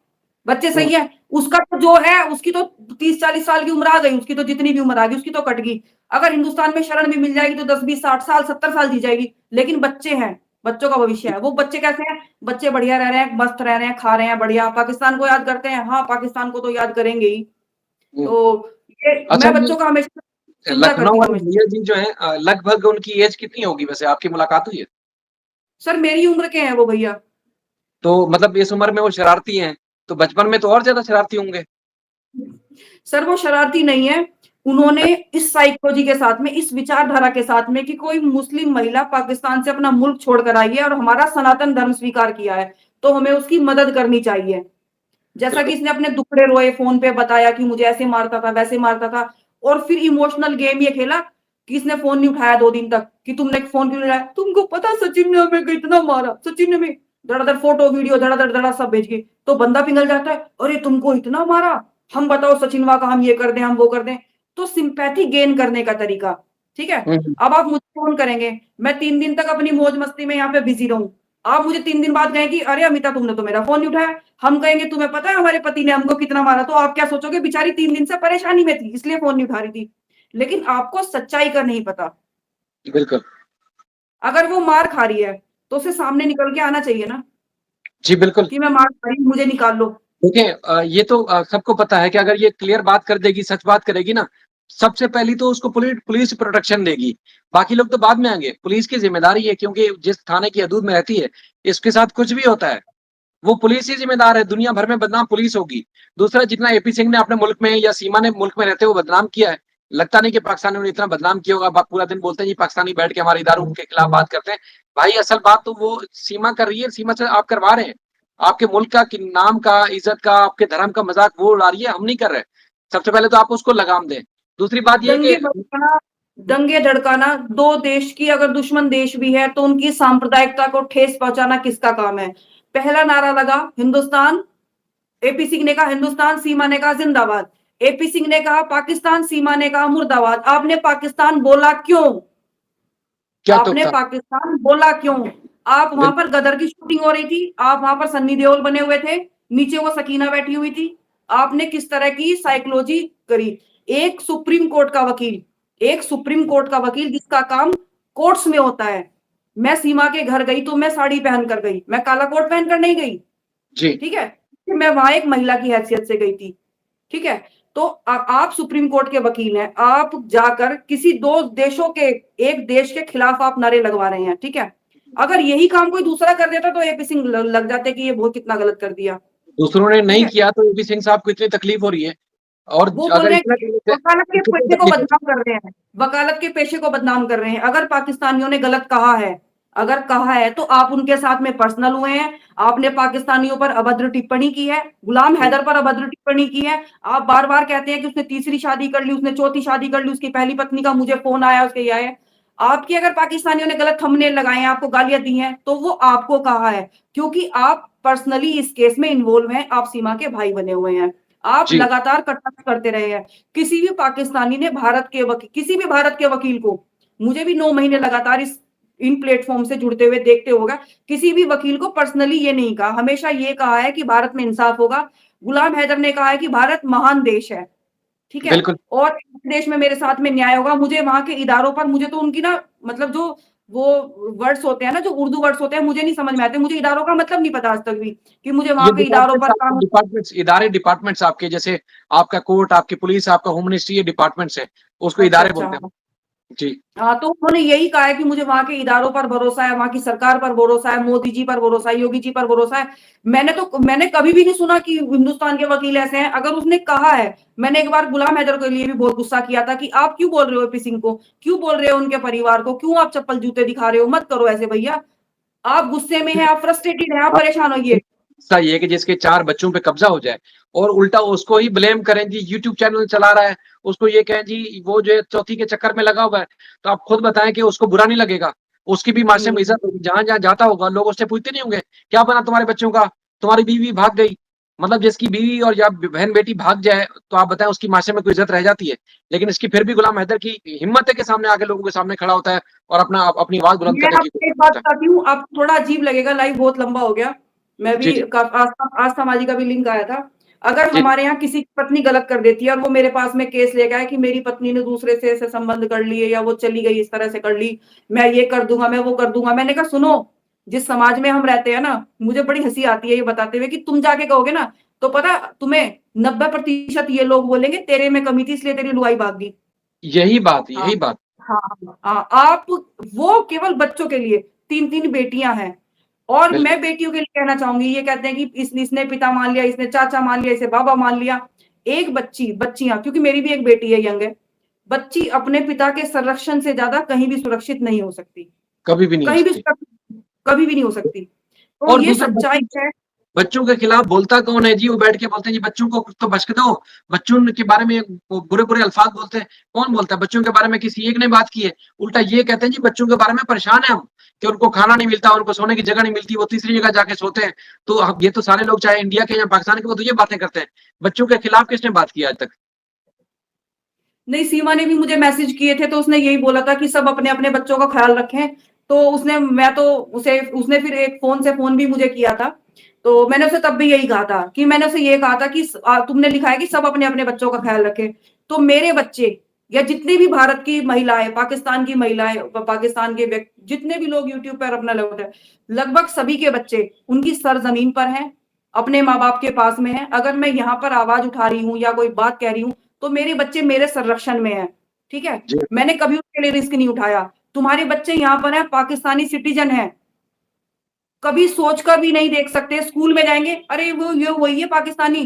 बच्चे हुँ, सही है? उसका तो जो है, उसकी तो 30-40 साल की उम्र आ गई, उसकी तो जितनी भी उम्र आ गई उसकी तो कट गई। अगर हिंदुस्तान में शरण भी मिल जाएगी तो 10-20-60 साल, 70 साल जी जाएगी। लेकिन बच्चे हैं, बच्चों का भविष्य है। वो बच्चे कैसे हैं? बच्चे बढ़िया रह रहे हैं, मस्त रह रहे हैं, खा रहे हैं बढ़िया। पाकिस्तान को याद करते हैं, हाँ पाकिस्तान को तो याद करेंगे ही। हुँ। तो ये अच्छा, मैं ये बच्चों का हमेशा चिंता लखनऊ करती हूँ वाले हमेशा। भैया जी जो हैं लगभग उनकी एज कितनी होगी वैसे, आपकी मुलाकात हुई है? सर मेरी उम्र के हैं वो भैया। तो मतलब इस उम्र में वो शरारती हैं, तो बचपन में तो और ज़्यादा शरारती होंगे? सर वो शरारती नहीं है। उन्होंने इस साइकोलॉजी के साथ में, इस विचारधारा के साथ में कि कोई मुस्लिम महिला पाकिस्तान से अपना मुल्क छोड़कर आई है और हमारा सनातन धर्म स्वीकार किया है, तो हमें उसकी मदद करनी चाहिए। जैसा कि बिल्कुल। इसने अपने दुखड़े रोए फोन पे बताया कि मुझे ऐसे मारता था, वैसे मारता था। और फिर इमोशनल गेम ये खेला कि इसने फोन नहीं उठाया 2 दिन तक, कि तुमने फोन क्यों नहीं उठाया, तुमको पता सचिन ने हमें कितना मारा, सचिन ने हमें धड़ाधड़ फोटो वीडियो धड़ाधड़ धड़ा सब भेज के। तो बंदा पिघल जाता है, अरे तुमको इतना मारा, हम बताओ सचिनवा का हम ये कर दें, हम वो कर दें। तो सिंपैथी गेन करने का तरीका, ठीक है। हुँ, हुँ। अब आप मुझे फोन करेंगे, मैं 3 दिन तक अपनी मौज मस्ती में यहाँ पे बिजी रहूं। आप मुझे 3 दिन बाद कहें कि अरे अमिता तुमने तो मेरा फोन नहीं उठाया। हम कहेंगे तुम्हें पता है हमारे पति ने हमको कितना मारा, तो आप क्या सोचोगे, बेचारी 3 दिन से परेशानी में थी इसलिए फोन नहीं उठा रही थी। लेकिन आपको सच्चाई का नहीं पता। बिल्कुल। अगर वो मार खा रही है तो उसे सामने निकल के आना चाहिए ना, जी, बिल्कुल। कि मैं मार खा रही हूं, मुझे निकाल लो। देखिए ये तो सबको पता है कि अगर ये क्लियर बात कर देगी, सच बात करेगी ना, सबसे पहली तो उसको पुलिस प्रोटेक्शन देगी। बाकी लोग तो बाद में आएँगे। पुलिस की ज़िम्मेदारी है क्योंकि जिस थाने की हदूद में रहती है, इसके साथ कुछ भी होता है, वो पुलिस ही ज़िम्मेदार है, दुनिया भर में बदनाम पुलिस होगी। दूसरा जितना एपी सिंह ने अपने मुल्क में या सीमा ने मुल्क में रहते हुए बदनाम किया है, लगता नहीं कि पाकिस्तान ने उन्हें इतना बदनाम किया होगा। पूरा दिन बोलते हैं जी पाकिस्तानी बैठ के हमारे इदारों के खिलाफ बात करते हैं। भाई असल बात तो वो सीमा कर रही है, सीमा से आप करवा रहे हैं। आपके मुल्क का कि नाम का, इज़्ज़त का, आपके धर्म का मज़ाक वो उड़ा रही है, हम नहीं कर रहे। सबसे पहले तो आप उसको लगाम दें। दूसरी बात ये है दंगे कि भड़काना, दंगे धड़काना, दो देश की अगर दुश्मन देश भी है तो उनकी सांप्रदायिकता को ठेस पहुंचाना किसका काम है? पहला नारा लगा हिंदुस्तान, एपी सिंह ने कहा हिंदुस्तान, सीमा ने कहा जिंदाबाद। एपी सिंह ने कहा पाकिस्तान, सीमा ने कहा मुर्दाबाद। आपने पाकिस्तान बोला क्यों? क्या तुक आपने था? पाकिस्तान बोला क्यों? आप वहां बिल्कुल। पर गदर की शूटिंग हो रही थी, आप वहां पर सन्नी देओल बने हुए थे, नीचे वो सकीना बैठी हुई थी। आपने किस तरह की साइकोलॉजी करी? एक सुप्रीम कोर्ट का वकील, एक सुप्रीम कोर्ट का वकील जिसका काम कोर्ट्स में होता है। मैं सीमा के घर गई तो मैं साड़ी पहन कर गई, मैं काला कोट पहन कर नहीं गई, जी। ठीक है। मैं वहां एक महिला की हैसियत से गई थी, ठीक है। तो आप सुप्रीम कोर्ट के वकील हैं, आप जाकर किसी दो देशों के, एक देश के खिलाफ आप नारे लगवा रहे हैं, ठीक है। अगर यही काम कोई दूसरा कर देता तो एपी सिंह लग जाते कि ये बहुत कितना गलत कर दिया, दूसरों ने ठीक नहीं है। किया तो एपी सिंह साहब को इतनी तकलीफ हो रही है और वो बोल अगर रहे इतना हैं गलत है, वकालत के तो कितनी पेशे को तकलीफ बदनाम कर रहे हैं, वकालत के पेशे को बदनाम कर रहे हैं। अगर पाकिस्तानियों ने गलत कहा है, अगर कहा है तो आप उनके साथ में पर्सनल हुए हैं। आपने पाकिस्तानियों पर अभद्र टिप्पणी की है, गुलाम है। हैदर पर अभद्र टिप्पणी की है। आप बार बार कहते हैं कि उसने तीसरी शादी कर ली, उसने चौथी शादी कर ली, उसकी पहली पत्नी का मुझे फोन आया, उसके ये आया। आपकी अगर पाकिस्तानियों ने गलत थंबनेल लगाए हैं, आपको गालियां दी हैं, तो वो आपको कहा है, क्योंकि आप पर्सनली इस केस में इन्वॉल्व हैं, आप सीमा के भाई बने हुए हैं। आप जी, लगातार कटाक्ष करते रहे हैं। किसी भी पाकिस्तानी ने भारत के वकील, किसी भी भारत के वकील को, मुझे भी 9 महीने लगातार इस इन प्लेटफॉर्म से जुड़ते हुए देखते होगा, किसी भी वकील को पर्सनली ये नहीं कहा, हमेशा ये कहा है कि भारत में इंसाफ होगा। गुलाम हैदर ने कहा है कि भारत महान देश है, ठीक है? बिल्कुल। और इस देश में मेरे साथ में न्याय होगा। मुझे वहाँ के इदारों पर मुझे तो उनकी ना मतलब जो वो वर्ड्स होते हैं ना, जो उर्दू वर्ड्स होते हैं, मुझे नहीं समझ में आते। मुझे इदारों का मतलब नहीं पता आज तक भी कि मुझे ये वहाँ के इदारों पर काम डिपार्टमेंट्स आपके, जैसे आपका कोर्ट, आपकी पुलिस, आपका होम मिनिस्ट्री, ये डिपार्टमेंट्स है। उसको अच्छा, इदारे अच्छा। बोलते हैं। जी। हाँ, तो उन्होंने यही कहा है कि मुझे वहाँ के इदारों पर भरोसा है, वहाँ की सरकार पर भरोसा है, मोदी जी पर भरोसा है, योगी जी पर भरोसा है। मैंने कभी भी नहीं सुना कि हिंदुस्तान के वकील ऐसे हैं। अगर उसने कहा है, मैंने एक बार गुलाम हैदर के लिए भी बहुत गुस्सा किया था कि आप क्यों बोल रहे हो एपी सिंह को? क्यों बोल रहे हो उनके परिवार को? क्यों आप चप्पल जूते दिखा रहे हो? मत करो ऐसे भैया। आप गुस्से में हैं, आप फ्रस्ट्रेटेड हैं, आप परेशान होइए। सही है कि जिसके 4 बच्चों पे कब्जा हो जाए और उल्टा उसको ही ब्लेम करें जी, यूट्यूब चैनल चला रहा है, उसको ये कहें जी वो जो है चौथी के चक्कर में लगा हुआ है, तो आप खुद बताएं कि उसको बुरा नहीं लगेगा? उसकी भी माशरे में हुँ। इज्जत होगी, जहां जहां जाता होगा लोग उससे पूछते नहीं होंगे क्या बना तुम्हारे बच्चों का, तुम्हारी बीवी भाग गई? मतलब जिसकी बीवी और या बहन बेटी भाग जाए तो आप बताएं उसकी माशरे में कोई इज्जत रह जाती है? लेकिन इसकी फिर भी गुलाम हैदर की हिम्मत है कि सामने आके लोगों के सामने खड़ा होता है और अपनी आवाज बुलंद मैं करने की आपको कोशिश एक बात करता है। बताती हूँ, आपको थोड़ा अजीब लगेगा, लाइव बहुत लंबा हो गया। मैं जी भी जी। का आस्था माजी का भी लिंक आया था। अगर जी हमारे यहाँ किसी की पत्नी गलत कर देती है और वो मेरे पास में केस लेके आए कि मेरी पत्नी ने दूसरे से ऐसे संबंध कर लिए या वो चली गई इस तरह से कर ली, मैं ये कर दूँगा, मैं वो कर दूँगा। मैंने कहा सुनो, जिस समाज में हम रहते हैं ना, मुझे बड़ी हँसी आती है ये बताते हुए कि तुम जाके कहोगे ना, तो पता तुम्हें 90% ये लोग बोलेंगे तेरे में कमी थी इसलिए तेरी लुगाई भाग गई। हाँ, यही बात। हाँ, हाँ, आप वो केवल बच्चों के लिए 3-3 बेटियाँ हैं और बिल्कुल। मैं बेटियों के लिए कहना चाहूँगी, ये कहते हैं कि इसने पिता मान लिया, इसने चाचा मान लिया, इसे बाबा मान लिया। एक बच्चियाँ क्योंकि मेरी भी एक बेटी है यंग है, बच्ची अपने पिता के संरक्षण से ज़्यादा कहीं भी सुरक्षित नहीं हो सकती, कभी भी नहीं हो कहीं भी सकती। सुरक्षित कभी भी नहीं हो सकती। तो और ये दूसरा सच्चाई है। बच्चों के खिलाफ बोलता कौन है जी? वो बैठ के बोलते हैं जी बच्चों को तो बख्श दो, बच्चों के बारे में बुरे-बुरे अल्फाज बोलते हैं। कौन बोलता है? बच्चों के बारे में किसी एक ने बात की है? उल्टा ये कहते हैं जी बच्चों के बारे में परेशान हैं हम, कि उनको खाना नहीं मिलता, उनको सोने की जगह नहीं मिलती, वो तीसरी जगह जाके सोते हैं। तो अब ये तो सारे लोग चाहे इंडिया के या पाकिस्तान के, वो तो ये बातें करते हैं। बच्चों के खिलाफ किसने बात की आज तक? नहीं, सीमा ने भी मुझे मैसेज किए थे तो उसने यही बोला था कि सब अपने-अपने बच्चों का ख़्याल रखें। तो उसने फिर एक फ़ोन से फ़ोन भी मुझे किया था। तो मैंने उसे तब भी यही कहा था कि मैंने उसे ये कहा था कि तुमने लिखा है कि सब अपने-अपने बच्चों का ख़्याल रखें। तो मेरे बच्चे या जितनी भी भारत की महिलाएँ, पाकिस्तान की महिलाएँ, पाकिस्तान के जितने भी लोग यूट्यूब पर अपना लगभग सभी के बच्चे उनकी सरज़मीन पर हैं, अपने माँ-बाप के पास में हैं। अगर मैं यहाँ पर आवाज़ उठा रही हूँ या कोई बात कह रही हूँ तो मेरे बच्चे मेरे संरक्षण में हैं, ठीक है? जी। मैंने कभी उनके लिए रिस्क नहीं उठाया। तुम्हारे बच्चे यहाँ पर हैं, पाकिस्तानी सिटीज़न हैं, कभी सोच कर भी नहीं देख सकते, स्कूल में जाएँगे, अरे वो ये वही है पाकिस्तानी,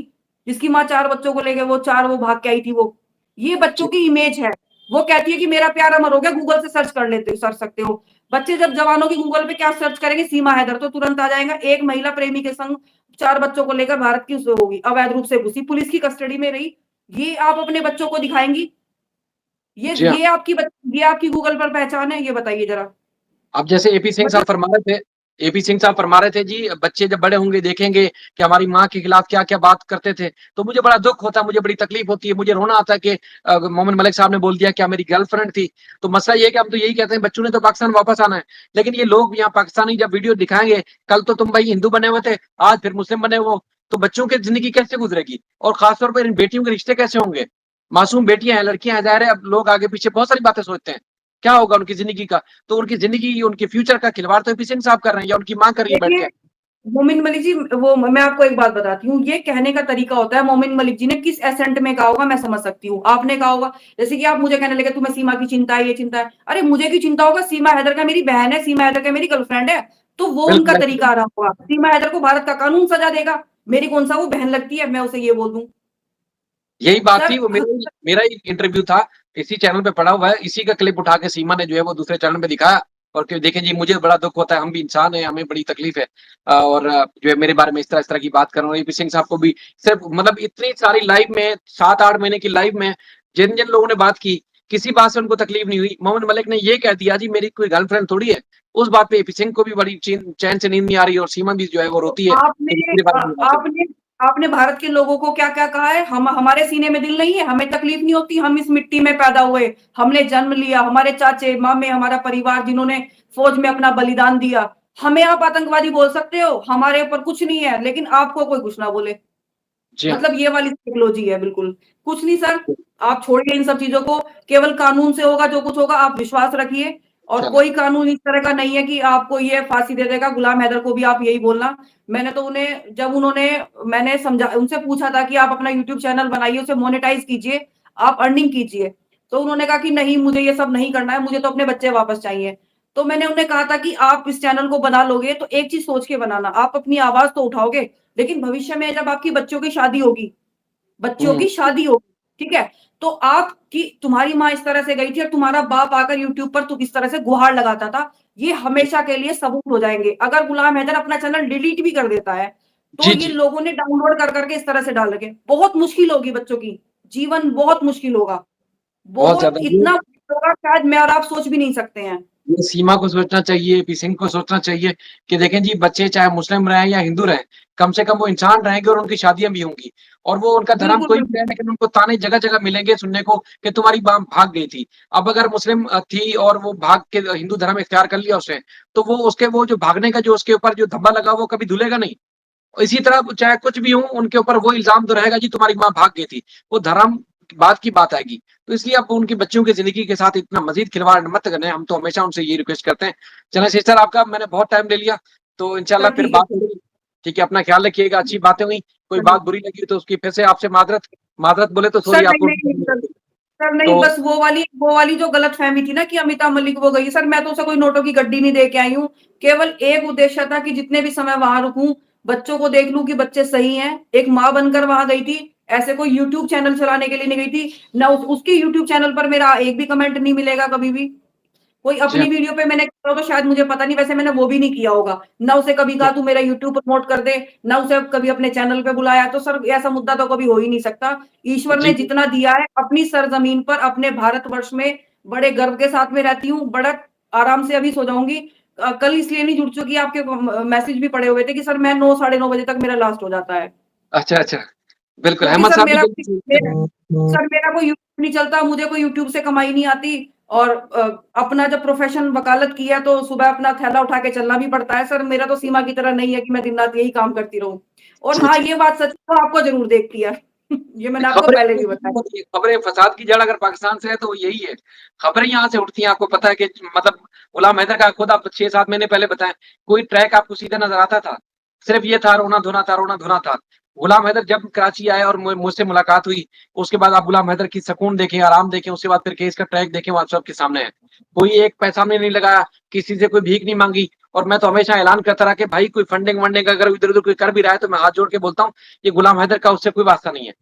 जिसकी माँ 4 बच्चों को लेके वो 4 वो भाग के आई थी वो। ये बच्चों जी। की इमेज है। वो कहती है कि मेरा प्यार अमर हो गया, गूगल से सर्च सकते हो। बच्चे जब जवानों की गूगल पे क्या सर्च करेंगे, सीमा हैदर तो तुरंत आ जाएगा। एक महिला प्रेमी के संग 4 बच्चों को लेकर भारत की होगी, अवैध रूप से घुसी, पुलिस की कस्टडी में रही। ये आप अपने बच्चों को दिखाएँगी? जी हाँ। ये आपकी गूगल पर पहचान है? ये बताइए ज़रा। अब जैसे एपी सिंह साहब मतलब फरमा रहे थे, एपी सिंह साहब फरमा रहे थे जी बच्चे जब बड़े होंगे देखेंगे कि हमारी माँ के खिलाफ क्या-क्या बात करते थे, तो मुझे बड़ा दुःख होता है, मुझे बड़ी तकलीफ होती है, मुझे रोना आता है कि मोमिन मलिक साहब ने बोल दिया क्या मेरी गर्लफ्रेंड थी। तो मसला ये है कि हम तो यही कहते हैं बच्चों ने तो पाकिस्तान वापस आना है। लेकिन ये लोग यहाँ पाकिस्तानी जब वीडियो दिखाएँगे, कल तो तुम भाई हिंदू बने हुए थे, आज फिर मुस्लिम बने हुए हो, तो बच्चों की ज़िंदगी कैसे गुज़रेगी? और ख़ास तौर पर इन बेटियों के रिश्ते कैसे होंगे? मासूम बेटियाँ हैं, लड़कियाँ हैं, ज़ाहिर है अब लोग आगे पीछे बहुत सारी बातें सोचते हैं। क्या होगा उनकी ज़िंदगी का? तो उनकी ज़िंदगी, उनके फ्यूचर का खिलवाड़ तो एपी सिंह साहब कर रहे हैं या उनकी माँ कर रही है बैठ के। देखिए, मोमिन मलिक जी वो मैं आपको एक बात बताती हूँ, ये कहने का तरीका होता है मोमिन मलिक जी ने किस एसेंट में कहा होगा मैं समझ सकती हूँ। आपने कहा होगा जैसे कि आप मुझे कहने लगे तुम्हें सीमा की चिंता है, ये चिंता है। अरे मुझे क्यों चिंता होगा? सीमा हैदर का मेरी बहन है, सीमा हैदर का मेरी गर्लफ्रेंड है, तो वो उनका बिल्कुल तरीका ऐसे आ रहा होगा। सीमा हैदर को भारत का कानून सज़ा देगा, मेरी कौन-सा वो बहन लगती है, मैं उसे ये बोल दूँ। यही बात सर थी, वो मेरा ही इंटरव्यू था, इसी चैनल पे पड़ा हुआ है, इसी का क्लिप उठा के सीमा ने जो है वो दूसरे चैनल पे दिखाया और कि देखें जी मुझे बड़ा दुःख होता है, हम भी इंसान हैं, हमें बड़ी तकलीफ है और जो है मेरे बारे में इस तरह की बात कर रहे हैं। एपी सिंह साहब को भी सिर्फ मतलब इतनी सारी लाइव में 7-8 महीने की लाइव में जिन-जिन लोगों ने बात की, किसी बात से उनको तकलीफ नहीं हुई। मोहम्मद मलिक ने ये कह दिया जी मेरी कोई गर्लफ्रेंड थोड़ी है, उस बात पे एपी सिंह को भी बड़ी चैन से नींद नहीं आ रही और सीमा भी जो है वो तो रोती है, आपने कि मेरे बारे में बात आपने आपने भारत के लोगों को क्या-क्या कहा है? हम हमारे सीने में दिल नहीं है, हमें तकलीफ नहीं होती, हम इस मिट्टी में पैदा हुए, हमने जन्म लिया, हमारे चाचे, मामे, हमारा परिवार जिन्होंने फौज में अपना बलिदान दिया, हमें आप आतंकवादी बोल सकते हो, हमारे ऊपर कुछ नहीं है, लेकिन आपको कोई कुछ ना बोले। जी हाँ। मतलब ये वाली साइकोलॉजी है बिल्कुल। कुछ नहीं सर, आप छोड़िए इन सब चीज़ों को, केवल कानून से होगा जो कुछ होगा, आप विश्वास रखिए और चलो। कोई कानून इस तरह का नहीं है कि आपको ये फांसी दे देगा। गुलाम हैदर को भी आप यही बोलना। मैंने तो उन्हें जब मैंने समझा उनसे पूछा था कि आप अपना यूट्यूब चैनल बनाइए, उसे मोनेटाइज़ कीजिए, आप अर्निंग कीजिए। तो उन्होंने कहा कि नहीं, मुझे ये सब नहीं करना है, मुझे तो अपने बच्चे वापस चाहिए। तो मैंने उन्हें कहा था कि आप इस चैनल को बना लोगे तो एक चीज़ सोच के बनाना, आप अपनी आवाज़ तो उठाओगे, लेकिन भविष्य में जब आपकी बच्चों की शादी होगी, बच्चों हुँ, की शादी होगी, ठीक है? तो आपकी तुम्हारी माँ इस तरह से गई थी और तुम्हारा बाप आकर यूट्यूब पर इस तरह से गुहार लगाता था, ये जी, हमेशा के लिए सबूत हो जाएँगे। अगर गुलाम हैदर अपना चैनल डिलीट भी कर देता है, तो जी, ये जी, लोगों ने डाउनलोड कर के इस तरह से डाल रखे। बहुत मुश्किल होगी बच्चों की, जीवन बहुत मुश्किल होगा। बहुत बहुत ज़्यादा इतना मुश्किल होगा शायद मैं और आप सोच भी नहीं सकते हैं। ये सीमा को सोचना चाहिए, पी सिंह को सोचना चाहिए कि देखें जी बच्चे चाहे मुस्लिम रहें या हिंदू रहें, कम से कम वो इंसान रहेंगे और उनकी शादियाँ भी होंगी। और वो उनका धर्म बिल्कुल, कोई भी बिल्कुल। रहे लेकिन उनको ताने जगह-जगह मिलेंगे सुनने को कि तुम्हारी माँ भाग गई थी। अब अगर मुस्लिम थी और वो भाग के हिंदू धर्म इख्तियार कर लिया उसने, तो वो उसके वो जो भागने का जो उसके ऊपर जो धब्बा लगा वो कभी धुलेगा नहीं। इसी तरह चाहे कुछ भी हो उनके ऊपर वो इल्ज़ाम तो रहेगा जी तुम्हारी माँ भाग गई थी। वो धर्म बाद की बात आएगी। तो इसलिए आप उनकी बच्चियों की ज़िंदगी के साथ इतना मज़ीद खिलवाड़ मत करें, हम तो हमेशा उनसे यही रिक्वेस्ट करते हैं। चलें सिस्टर आपका मैंने बहुत टाइम ले लिया, तो इंशाल्लाह सर फिर ठीक है, बात ठीक है। होगी। ठीक है, अपना ख़्याल रखिएगा, अच्छी बातें हुई, कोई चलिए। बात बुरी लगी तो उसकी फिर से आपसे माज़रत माज़रत बोले तो सर सॉरी नहीं, आपको नहीं, नहीं सर। सर नहीं, तो बस वो वाली जो गलतफ़हमी थी ना कि अमिता मलिक वो गई, सर मैं तो उसे कोई नोटों की गड्डी नहीं दे के आई हूँ। केवल एक उद्देश्य था कि जितने भी समय वहाँ रुकूँ, बच्चों को देख लूँ कि बच्चे सही हैं। एक माँ बनकर वहाँ गई थी, ऐसे कोई यूट्यूब चैनल चलाने के लिए नहीं गई थी। ना उसके यूट्यूब चैनल पर मेरा एक भी कमेंट नहीं मिलेगा कभी भी। कोई जी, अपनी वीडियो पे मैंने किया हो तो शायद मुझे पता नहीं, वैसे मैंने वो भी नहीं किया होगा। ना उसे कभी कहा तू मेरा यूट्यूब प्रमोट कर दे, ना उसे कभी अपने चैनल पे बुलाया, तो सर ऐसा मुद्दा तो कभी हो ही नहीं सकता। ईश्वर ने जी, जितना दिया है अपनी सरज़मीन पर, अपने भारतवर्ष में बड़े गर्व के साथ में रहती हूँ, बड़ा आराम से अभी सो जाऊँगी। कल इसलिए नहीं जुड़ चुकी, आपके मैसेज भी पड़े हुए थे कि सर मैं 9 साढ़े 9 बजे तक मेरा लास्ट हो जाता है। अच्छा, अच्छा। बिल्कुल, क्योंकि अहमद सर साहब भी मेरा मेरा जल्दी सर मेरा कोई यूट्यूब नहीं चलता, मुझे कोई यूट्यूब से कमाई नहीं आती और अपना जब प्रोफ़ेशन वकालत की है तो सुबह अपना थैला उठा के चलना भी पड़ता है। सर मेरा तो सीमा की तरह नहीं है कि मैं दिन-रात यही काम करती रहूँ। और जी, हाँ, जी। ये बात सच है, वो आपको ज़रूर देखती है। ये मैंने आपको खबरें पहले भी बताया। खबरें फसाद की जड़ अगर पाकिस्तान से है तो वो यही है। खबरें यहाँ से उठती हैं आपको पता है कि मतलब गुलाम हैदर का खुद आप 6-7 महीने पहले बताएँ, कोई ट्रैक आपको सीधा नज़र आता था? सिर्फ़ ये था रोना-धोना था, रोना-धोना था। गुलाम हैदर जब कराची आए और मुझसे मुलाकात हुई, उसके बाद आप गुलाम हैदर की सुकून देखें, आराम देखें, उसके बाद फिर केस का ट्रैक देखें, वो सबके सामने है। कोई एक पैसा हमने नहीं लगाया, किसी से कोई भीख नहीं माँगी और मैं तो हमेशा ऐलान करता रहा कि भाई कोई फंडिंग-वंडिंग अगर इधर-उधर कोई कर भी रहा है तो मैं हाथ जोड़ के बोलता हूँ, ये गुलाम हैदर का उससे कोई वास्ता नहीं है।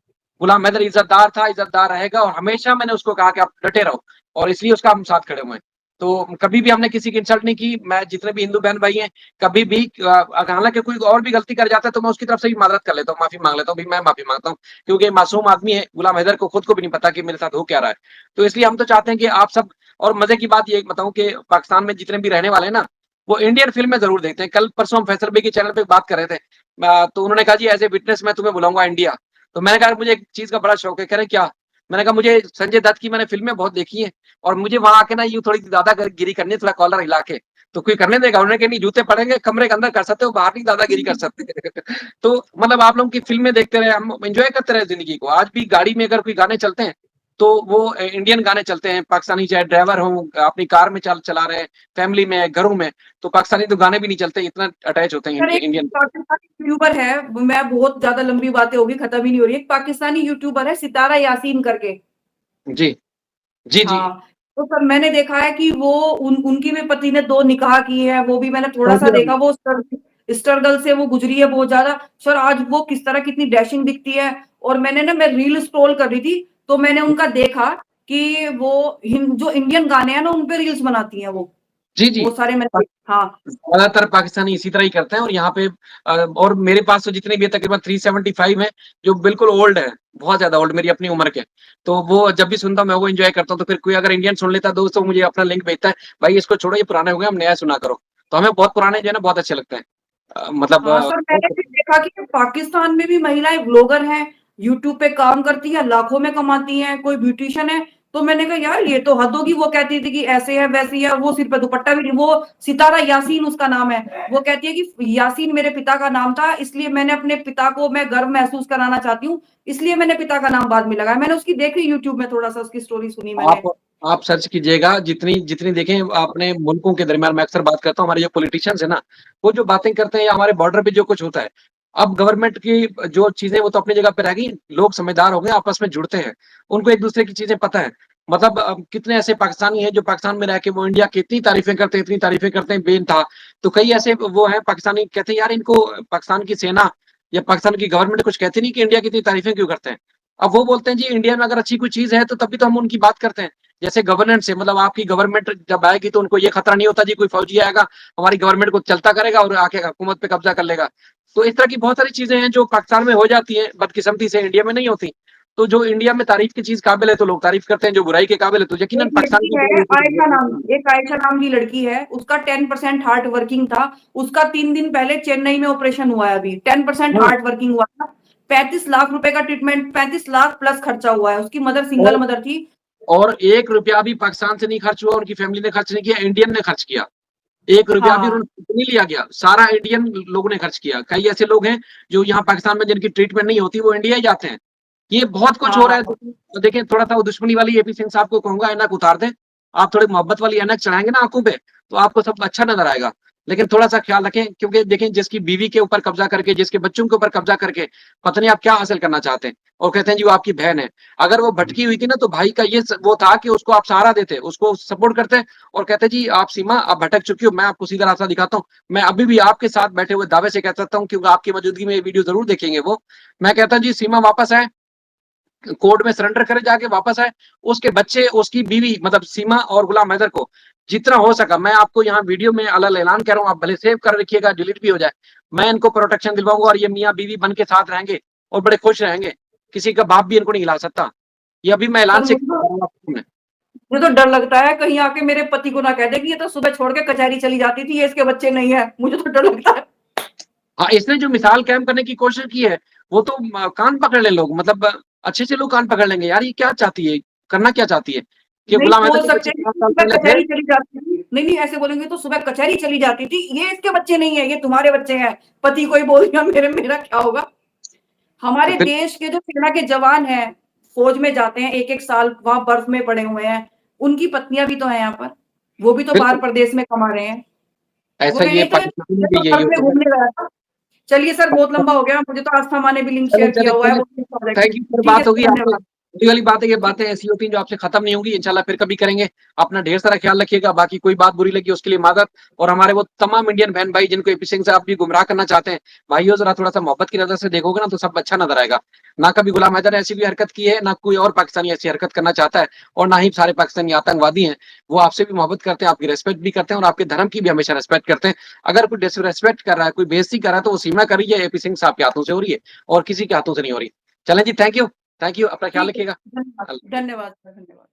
गुलाम हैदर इज़्ज़तदार था, इज़्ज़तदार रहेगा और हमेशा मैंने उसको कहा कि आप डटे रहो और इसलिए उसका हम साथ खड़े हुए हैं। तो कभी भी हमने किसी की इंसल्ट नहीं की, मैं जितने भी हिंदू बहन-भाई हैं, कभी भी हालाँकि कोई और भी गलती कर जाता है तो मैं उसकी तरफ से भी माज़रत कर लेता हूँ, माफ़ी माँग लेता हूँ, भई मैं माफ़ी माँगता हूँ, क्योंकि ये मासूम आदमी है, गुलाम हैदर को खुद को भी नहीं पता कि मेरे साथ हो क्या रहा है। तो इसलिए हम तो चाहते हैं कि आप सब और मज़े की बात ये बताऊँ कि पाकिस्तान में जितने भी रहने वाले हैं ना, वो इंडियन फ़िल्में ज़रूर देखते हैं। कल परसों हम फैसल भाई के चैनल पे बात कर रहे थे। तो उन्होंने कहा जी एज़ ए विटनेस मैं तुम्हें बुलाऊँगा इंडिया। तो मैंने कहा मुझे एक चीज़ का बड़ा शौक है, कह रहे क्या? मैंने कहा मुझे संजय दत्त की मैंने फ़िल्में बहुत देखी हैं और मुझे वहाँ आके ना यूँ थोड़ी दादागिरी करनी है, थोड़ा कॉलर हिला के। तो कोई करने देगा? उन्होंने कहा नहीं जूते पड़ेंगे, कमरे के अंदर कर सकते हो, बाहर नहीं दादागिरी कर सकते। तो मतलब आप लोगों की फ़िल्में देखते रहे, हम एन्जॉय करते रहे ज़िंदगी को। आज भी गाड़ी में अगर कोई गाने चलते हैं, तो वो इंडियन गाने चलते हैं, पाकिस्तानी चाहे ड्राइवर हों, अपनी कार में चला रहे हैं, फैमिली में, घरों में, तो पाकिस्तानी तो गाने भी नहीं चलते, इतना अटैच होते हैं सर एक इंडियन। पाकिस्तानी यूट्यूबर है, मैं बहुत ज़्यादा लंबी बातें होगी, खत्म ही नहीं हो रही है। एक पाकिस्तानी यूट्यूबर है सितारा यासीन करके। जी। जी, जी। हाँ, तो सर मैंने देखा है कि वो उनकी भी पति ने 2 निकाह किए हैं, वो भी मैंने हाँ थोड़ा-सा जी, हाँ देखा, जी। वो स्ट्रगल से वो गुज़री है बहुत ज़्यादा। सर आज वो किस तरह कितनी डैशिंग दिखती है और मैं रील स्क्रॉल कर रही थी, तो मैंने उनका देखा कि वो जो इंडियन गाने हैं ना, उन पे रील्स बनाती हैं वो। जी, जी। वो सारे मैंने हाँ, ज़्यादातर पाकिस्तानी इसी तरह ही करते हैं और यहाँ पे और मेरे पास तो जितने भी हैं तकरीबन 375 हैं, जो बिल्कुल ओल्ड हैं, बहुत ज़्यादा ओल्ड मेरी अपनी उम्र के। तो वो जब भी सुनता हूँ मैं वो एन्जॉय करता हूँ, तो फिर कोई अगर इंडियन सुन लेता है दोस्त तो मुझे अपना लिंक भेजता है, भाई इसको छोड़ो ये पुराने हो गए, हम नया सुना करो। तो हमें बहुत पुराने जो है ना बहुत अच्छे लगते हैं। मतलब हाँ सर, मैंने भी देखा कि पाकिस्तान में भी महिलाएँ ब्लॉगर हैं, यूट्यूब पे काम करती हैं, लाखों में कमाती हैं, कोई ब्यूटीशियन है, तो मैंने कहा यार ये तो हद होगी, वो कहती थी कि ऐसे है वैसे है, वो सिर पे दुपट्टा भी, वो सितारा यासीन उसका नाम है, वो कहती है कि यासीन मेरे पिता का नाम था, इसलिए मैंने अपने पिता को मैं गर्व महसूस कराना चाहती हूँ, इसलिए मैंने पिता का नाम बाद में लगाया। मैंने उसकी देखी यूट्यूब में, थोड़ा सा उसकी स्टोरी सुनी मैंने। आप सर्च कीजिएगा, जितनी जितनी देखें अपने मुल्कों के दरमियान, मैं अक्सर बात करता हूँ, हमारे जो पॉलिटिशियंस है ना, वो जो बातें करते हैं या हमारे बॉर्डर पे जो कुछ होता है, अब गवर्नमेंट की जो चीजें वो तो अपनी जगह पे रह गई, लोग समझदार हो गए, आपस में जुड़ते हैं, उनको एक दूसरे की चीजें पता है। मतलब कितने ऐसे पाकिस्तानी हैं जो पाकिस्तान में रह के वो इंडिया की इतनी तारीफें करते हैं, इतनी तारीफें करते हैं बेइंतहा। तो कई ऐसे वो हैं पाकिस्तानी, कहते हैं यार इनको पाकिस्तान की सेना या पाकिस्तान की गवर्नमेंट कुछ कहती नहीं कि इंडिया की इतनी तारीफें क्यों करते हैं। अब वो बोलते हैं जी इंडिया में अगर अच्छी कोई चीज है तो तभी तो हम उनकी बात करते हैं। जैसे गवर्नेंस है, मतलब आपकी गवर्नमेंट जब आएगी तो उनको ये खतरा नहीं होता जी कोई फौजी आएगा हमारी गवर्नमेंट को चलता करेगा और आके हुकूमत पे कब्जा कर लेगा। तो इस तरह की बहुत सारी चीजें हैं जो पाकिस्तान में हो जाती हैं, बदकिस्मती से इंडिया में नहीं होती। तो जो इंडिया में तारीफ की चीज काबिल है तो लोग तारीफ करते हैं, जो बुराई के काबिल है तो यकीनन एक पाकिस्तान लड़की की है बुराई होती आयशा नाम, है। एक आयशा नाम की लड़की है, उसका 10% हार्ट वर्किंग था। उसका 3 दिन पहले चेन्नई में ऑपरेशन हुआ है, अभी 10% हाँ, हार्ट वर्किंग हुआ था। 35 लाख रुपए का ट्रीटमेंट, 35 लाख प्लस खर्चा हुआ है। उसकी मदर सिंगल और मदर थी। और 1 रुपया भी पाकिस्तान से नहीं खर्च हुआ, उनकी फैमिली ने खर्च नहीं किया, इंडियन ने खर्च किया। 1 रुपया भी हाँ उन्होंने नहीं लिया गया, सारा इंडियन लोगों ने खर्च किया। कई ऐसे लोग हैं जो यहाँ पाकिस्तान में जिनकी ट्रीटमेंट नहीं होती वो इंडिया ही जाते हैं। ये बहुत कुछ हो रहा हाँ। है। देखें थोड़ा सा वो दुश्मनी वाली एपी सिंह साहब को कहूंगा ऐनक उतार दें। आप थोड़ी मोहब्बत वाली ऐनक चढ़ाएंगे ना आंखों पे तो आपको सब अच्छा नजर आएगा। लेकिन थोड़ा सा ख्याल रखें, क्योंकि देखें जिसकी बीवी के ऊपर कब्जा करके, जिसके बच्चों के ऊपर कब्जा करके पता नहीं आप क्या हासिल करना चाहते हैं, और कहते हैं जी वो आपकी बहन है। अगर वो भटकी हुई थी ना तो भाई का ये वो था कि उसको आप सहारा देते, उसको सपोर्ट करते और कहते जी आप सीमा आप भटक चुकी हो, मैं आपको सीधा रास्ता दिखाता हूँ। मैं अभी भी आपके साथ बैठे हुए दावे से कह सकता हूँ, क्योंकि आपकी मौजूदगी में ये वीडियो जरूर देखेंगे वो। मैं कहता जी सीमा वापस आए, कोर्ट में सरेंडर करे, जाके वापस आए। उसके बच्चे, उसकी बीवी, मतलब सीमा और गुलाम हैदर को जितना हो सका, मैं आपको यहाँ वीडियो में अलग ऐलान कर रहा हूँ, आप भले सेव कर रखिएगा, डिलीट भी हो जाए, मैं इनको प्रोटेक्शन दिलवाऊंगा और ये मियाँ बीवी बन के साथ रहेंगे और बड़े खुश रहेंगे। किसी का बाप भी इनको नहीं हिला सकता। ये अभी मैं ऐलान सर से कर रहा हूँ आपको। मुझे तो डर लगता है कहीं आके मेरे पति को ना कह दे कि ये तो सुबह छोड़ के कचहरी चली जाती थी, ये इसके बच्चे नहीं है। मुझे तो डर लगता है। हाँ, इसने जो मिसाल कायम करने की कोशिश की है वो तो कान पकड़ ले लोग, मतलब अच्छे से लोग कान पकड़ लेंगे यार, ये क्या चाहती है, करना क्या चाहती है। कि नहीं गुलाम हैदर बोल के बच्चे सकते कि 5 साल सुबह पहले थे। कचहरी चली जाती थी, नहीं नहीं ऐसे बोलेंगे तो सुबह कचहरी चली जाती थी, ये इसके बच्चे नहीं है, ये तुम्हारे बच्चे हैं। पति को ही बोल दिया, मेरा क्या होगा। तो हमारे फिर देश के जो सेना के जवान हैं, फौज में जाते हैं, एक एक साल वहां बर्फ में पड़े हुए हैं, उनकी पत्नियां भी तो हैं यहाँ पर, वो भी तो बाहर बिल्कुल प्रदेश में कमा रहे हैं। वो ऐसा कह ये रहे थे पाकिस्तान में मैं भी तो यही बर्फ में होता है। घूमने गया था। चलिए सर बहुत लंबा हो गया, मुझे तो आस्था माँ ने भी लिंक चलें, शेयर चलें, किया हुआ है, चलें। वो मिस हो जाएगी। थैंक यू सर, ठीक है बात होगी सर, आपसे। धन्यवाद। बड़ी वाली बात है, ये बातें ऐसी होती हैं जो आपसे खत्म नहीं होंगी, इंशाल्लाह फिर कभी करेंगे। अपना ढेर सारा ख्याल रखिएगा, बाकी कोई बात बुरी लगी उसके लिए मादर, और हमारे वो तमाम इंडियन बहन भाई जिनको एपी सिंह से आप भी गुमराह करना चाहते हैं, भाइयों जरा थोड़ा सा मोहब्बत की नजर से देखोगे ना तो सब अच्छा नजर आएगा। ना कभी गुलाम हैदर ऐसी भी हरकत की है, ना कोई और पाकिस्तानी ऐसी हरकत करना चाहता है, और ना ही सारे पाकिस्तानी आतंकवादी हैं। वो आपसे भी मोहब्बत करते हैं, आपकी रेस्पेक्ट भी करते हैं, और आपके धर्म की भी हमेशा रेस्पेक्ट करते हैं। अगर कोई डिसरेस्पेक्ट कर रहा है, कोई बेइज्जती कर रहा है, तो वो सीमा कर रही है, एपी सिंह साहब के हाथों से हो रही है और किसी के हाथों से नहीं हो रही। चलें जी, थैंक यू, थैंक यू, अपना ख्याल ठीक है, रखिएगा। धन्यवाद, धन्यवाद सर, धन्यवाद।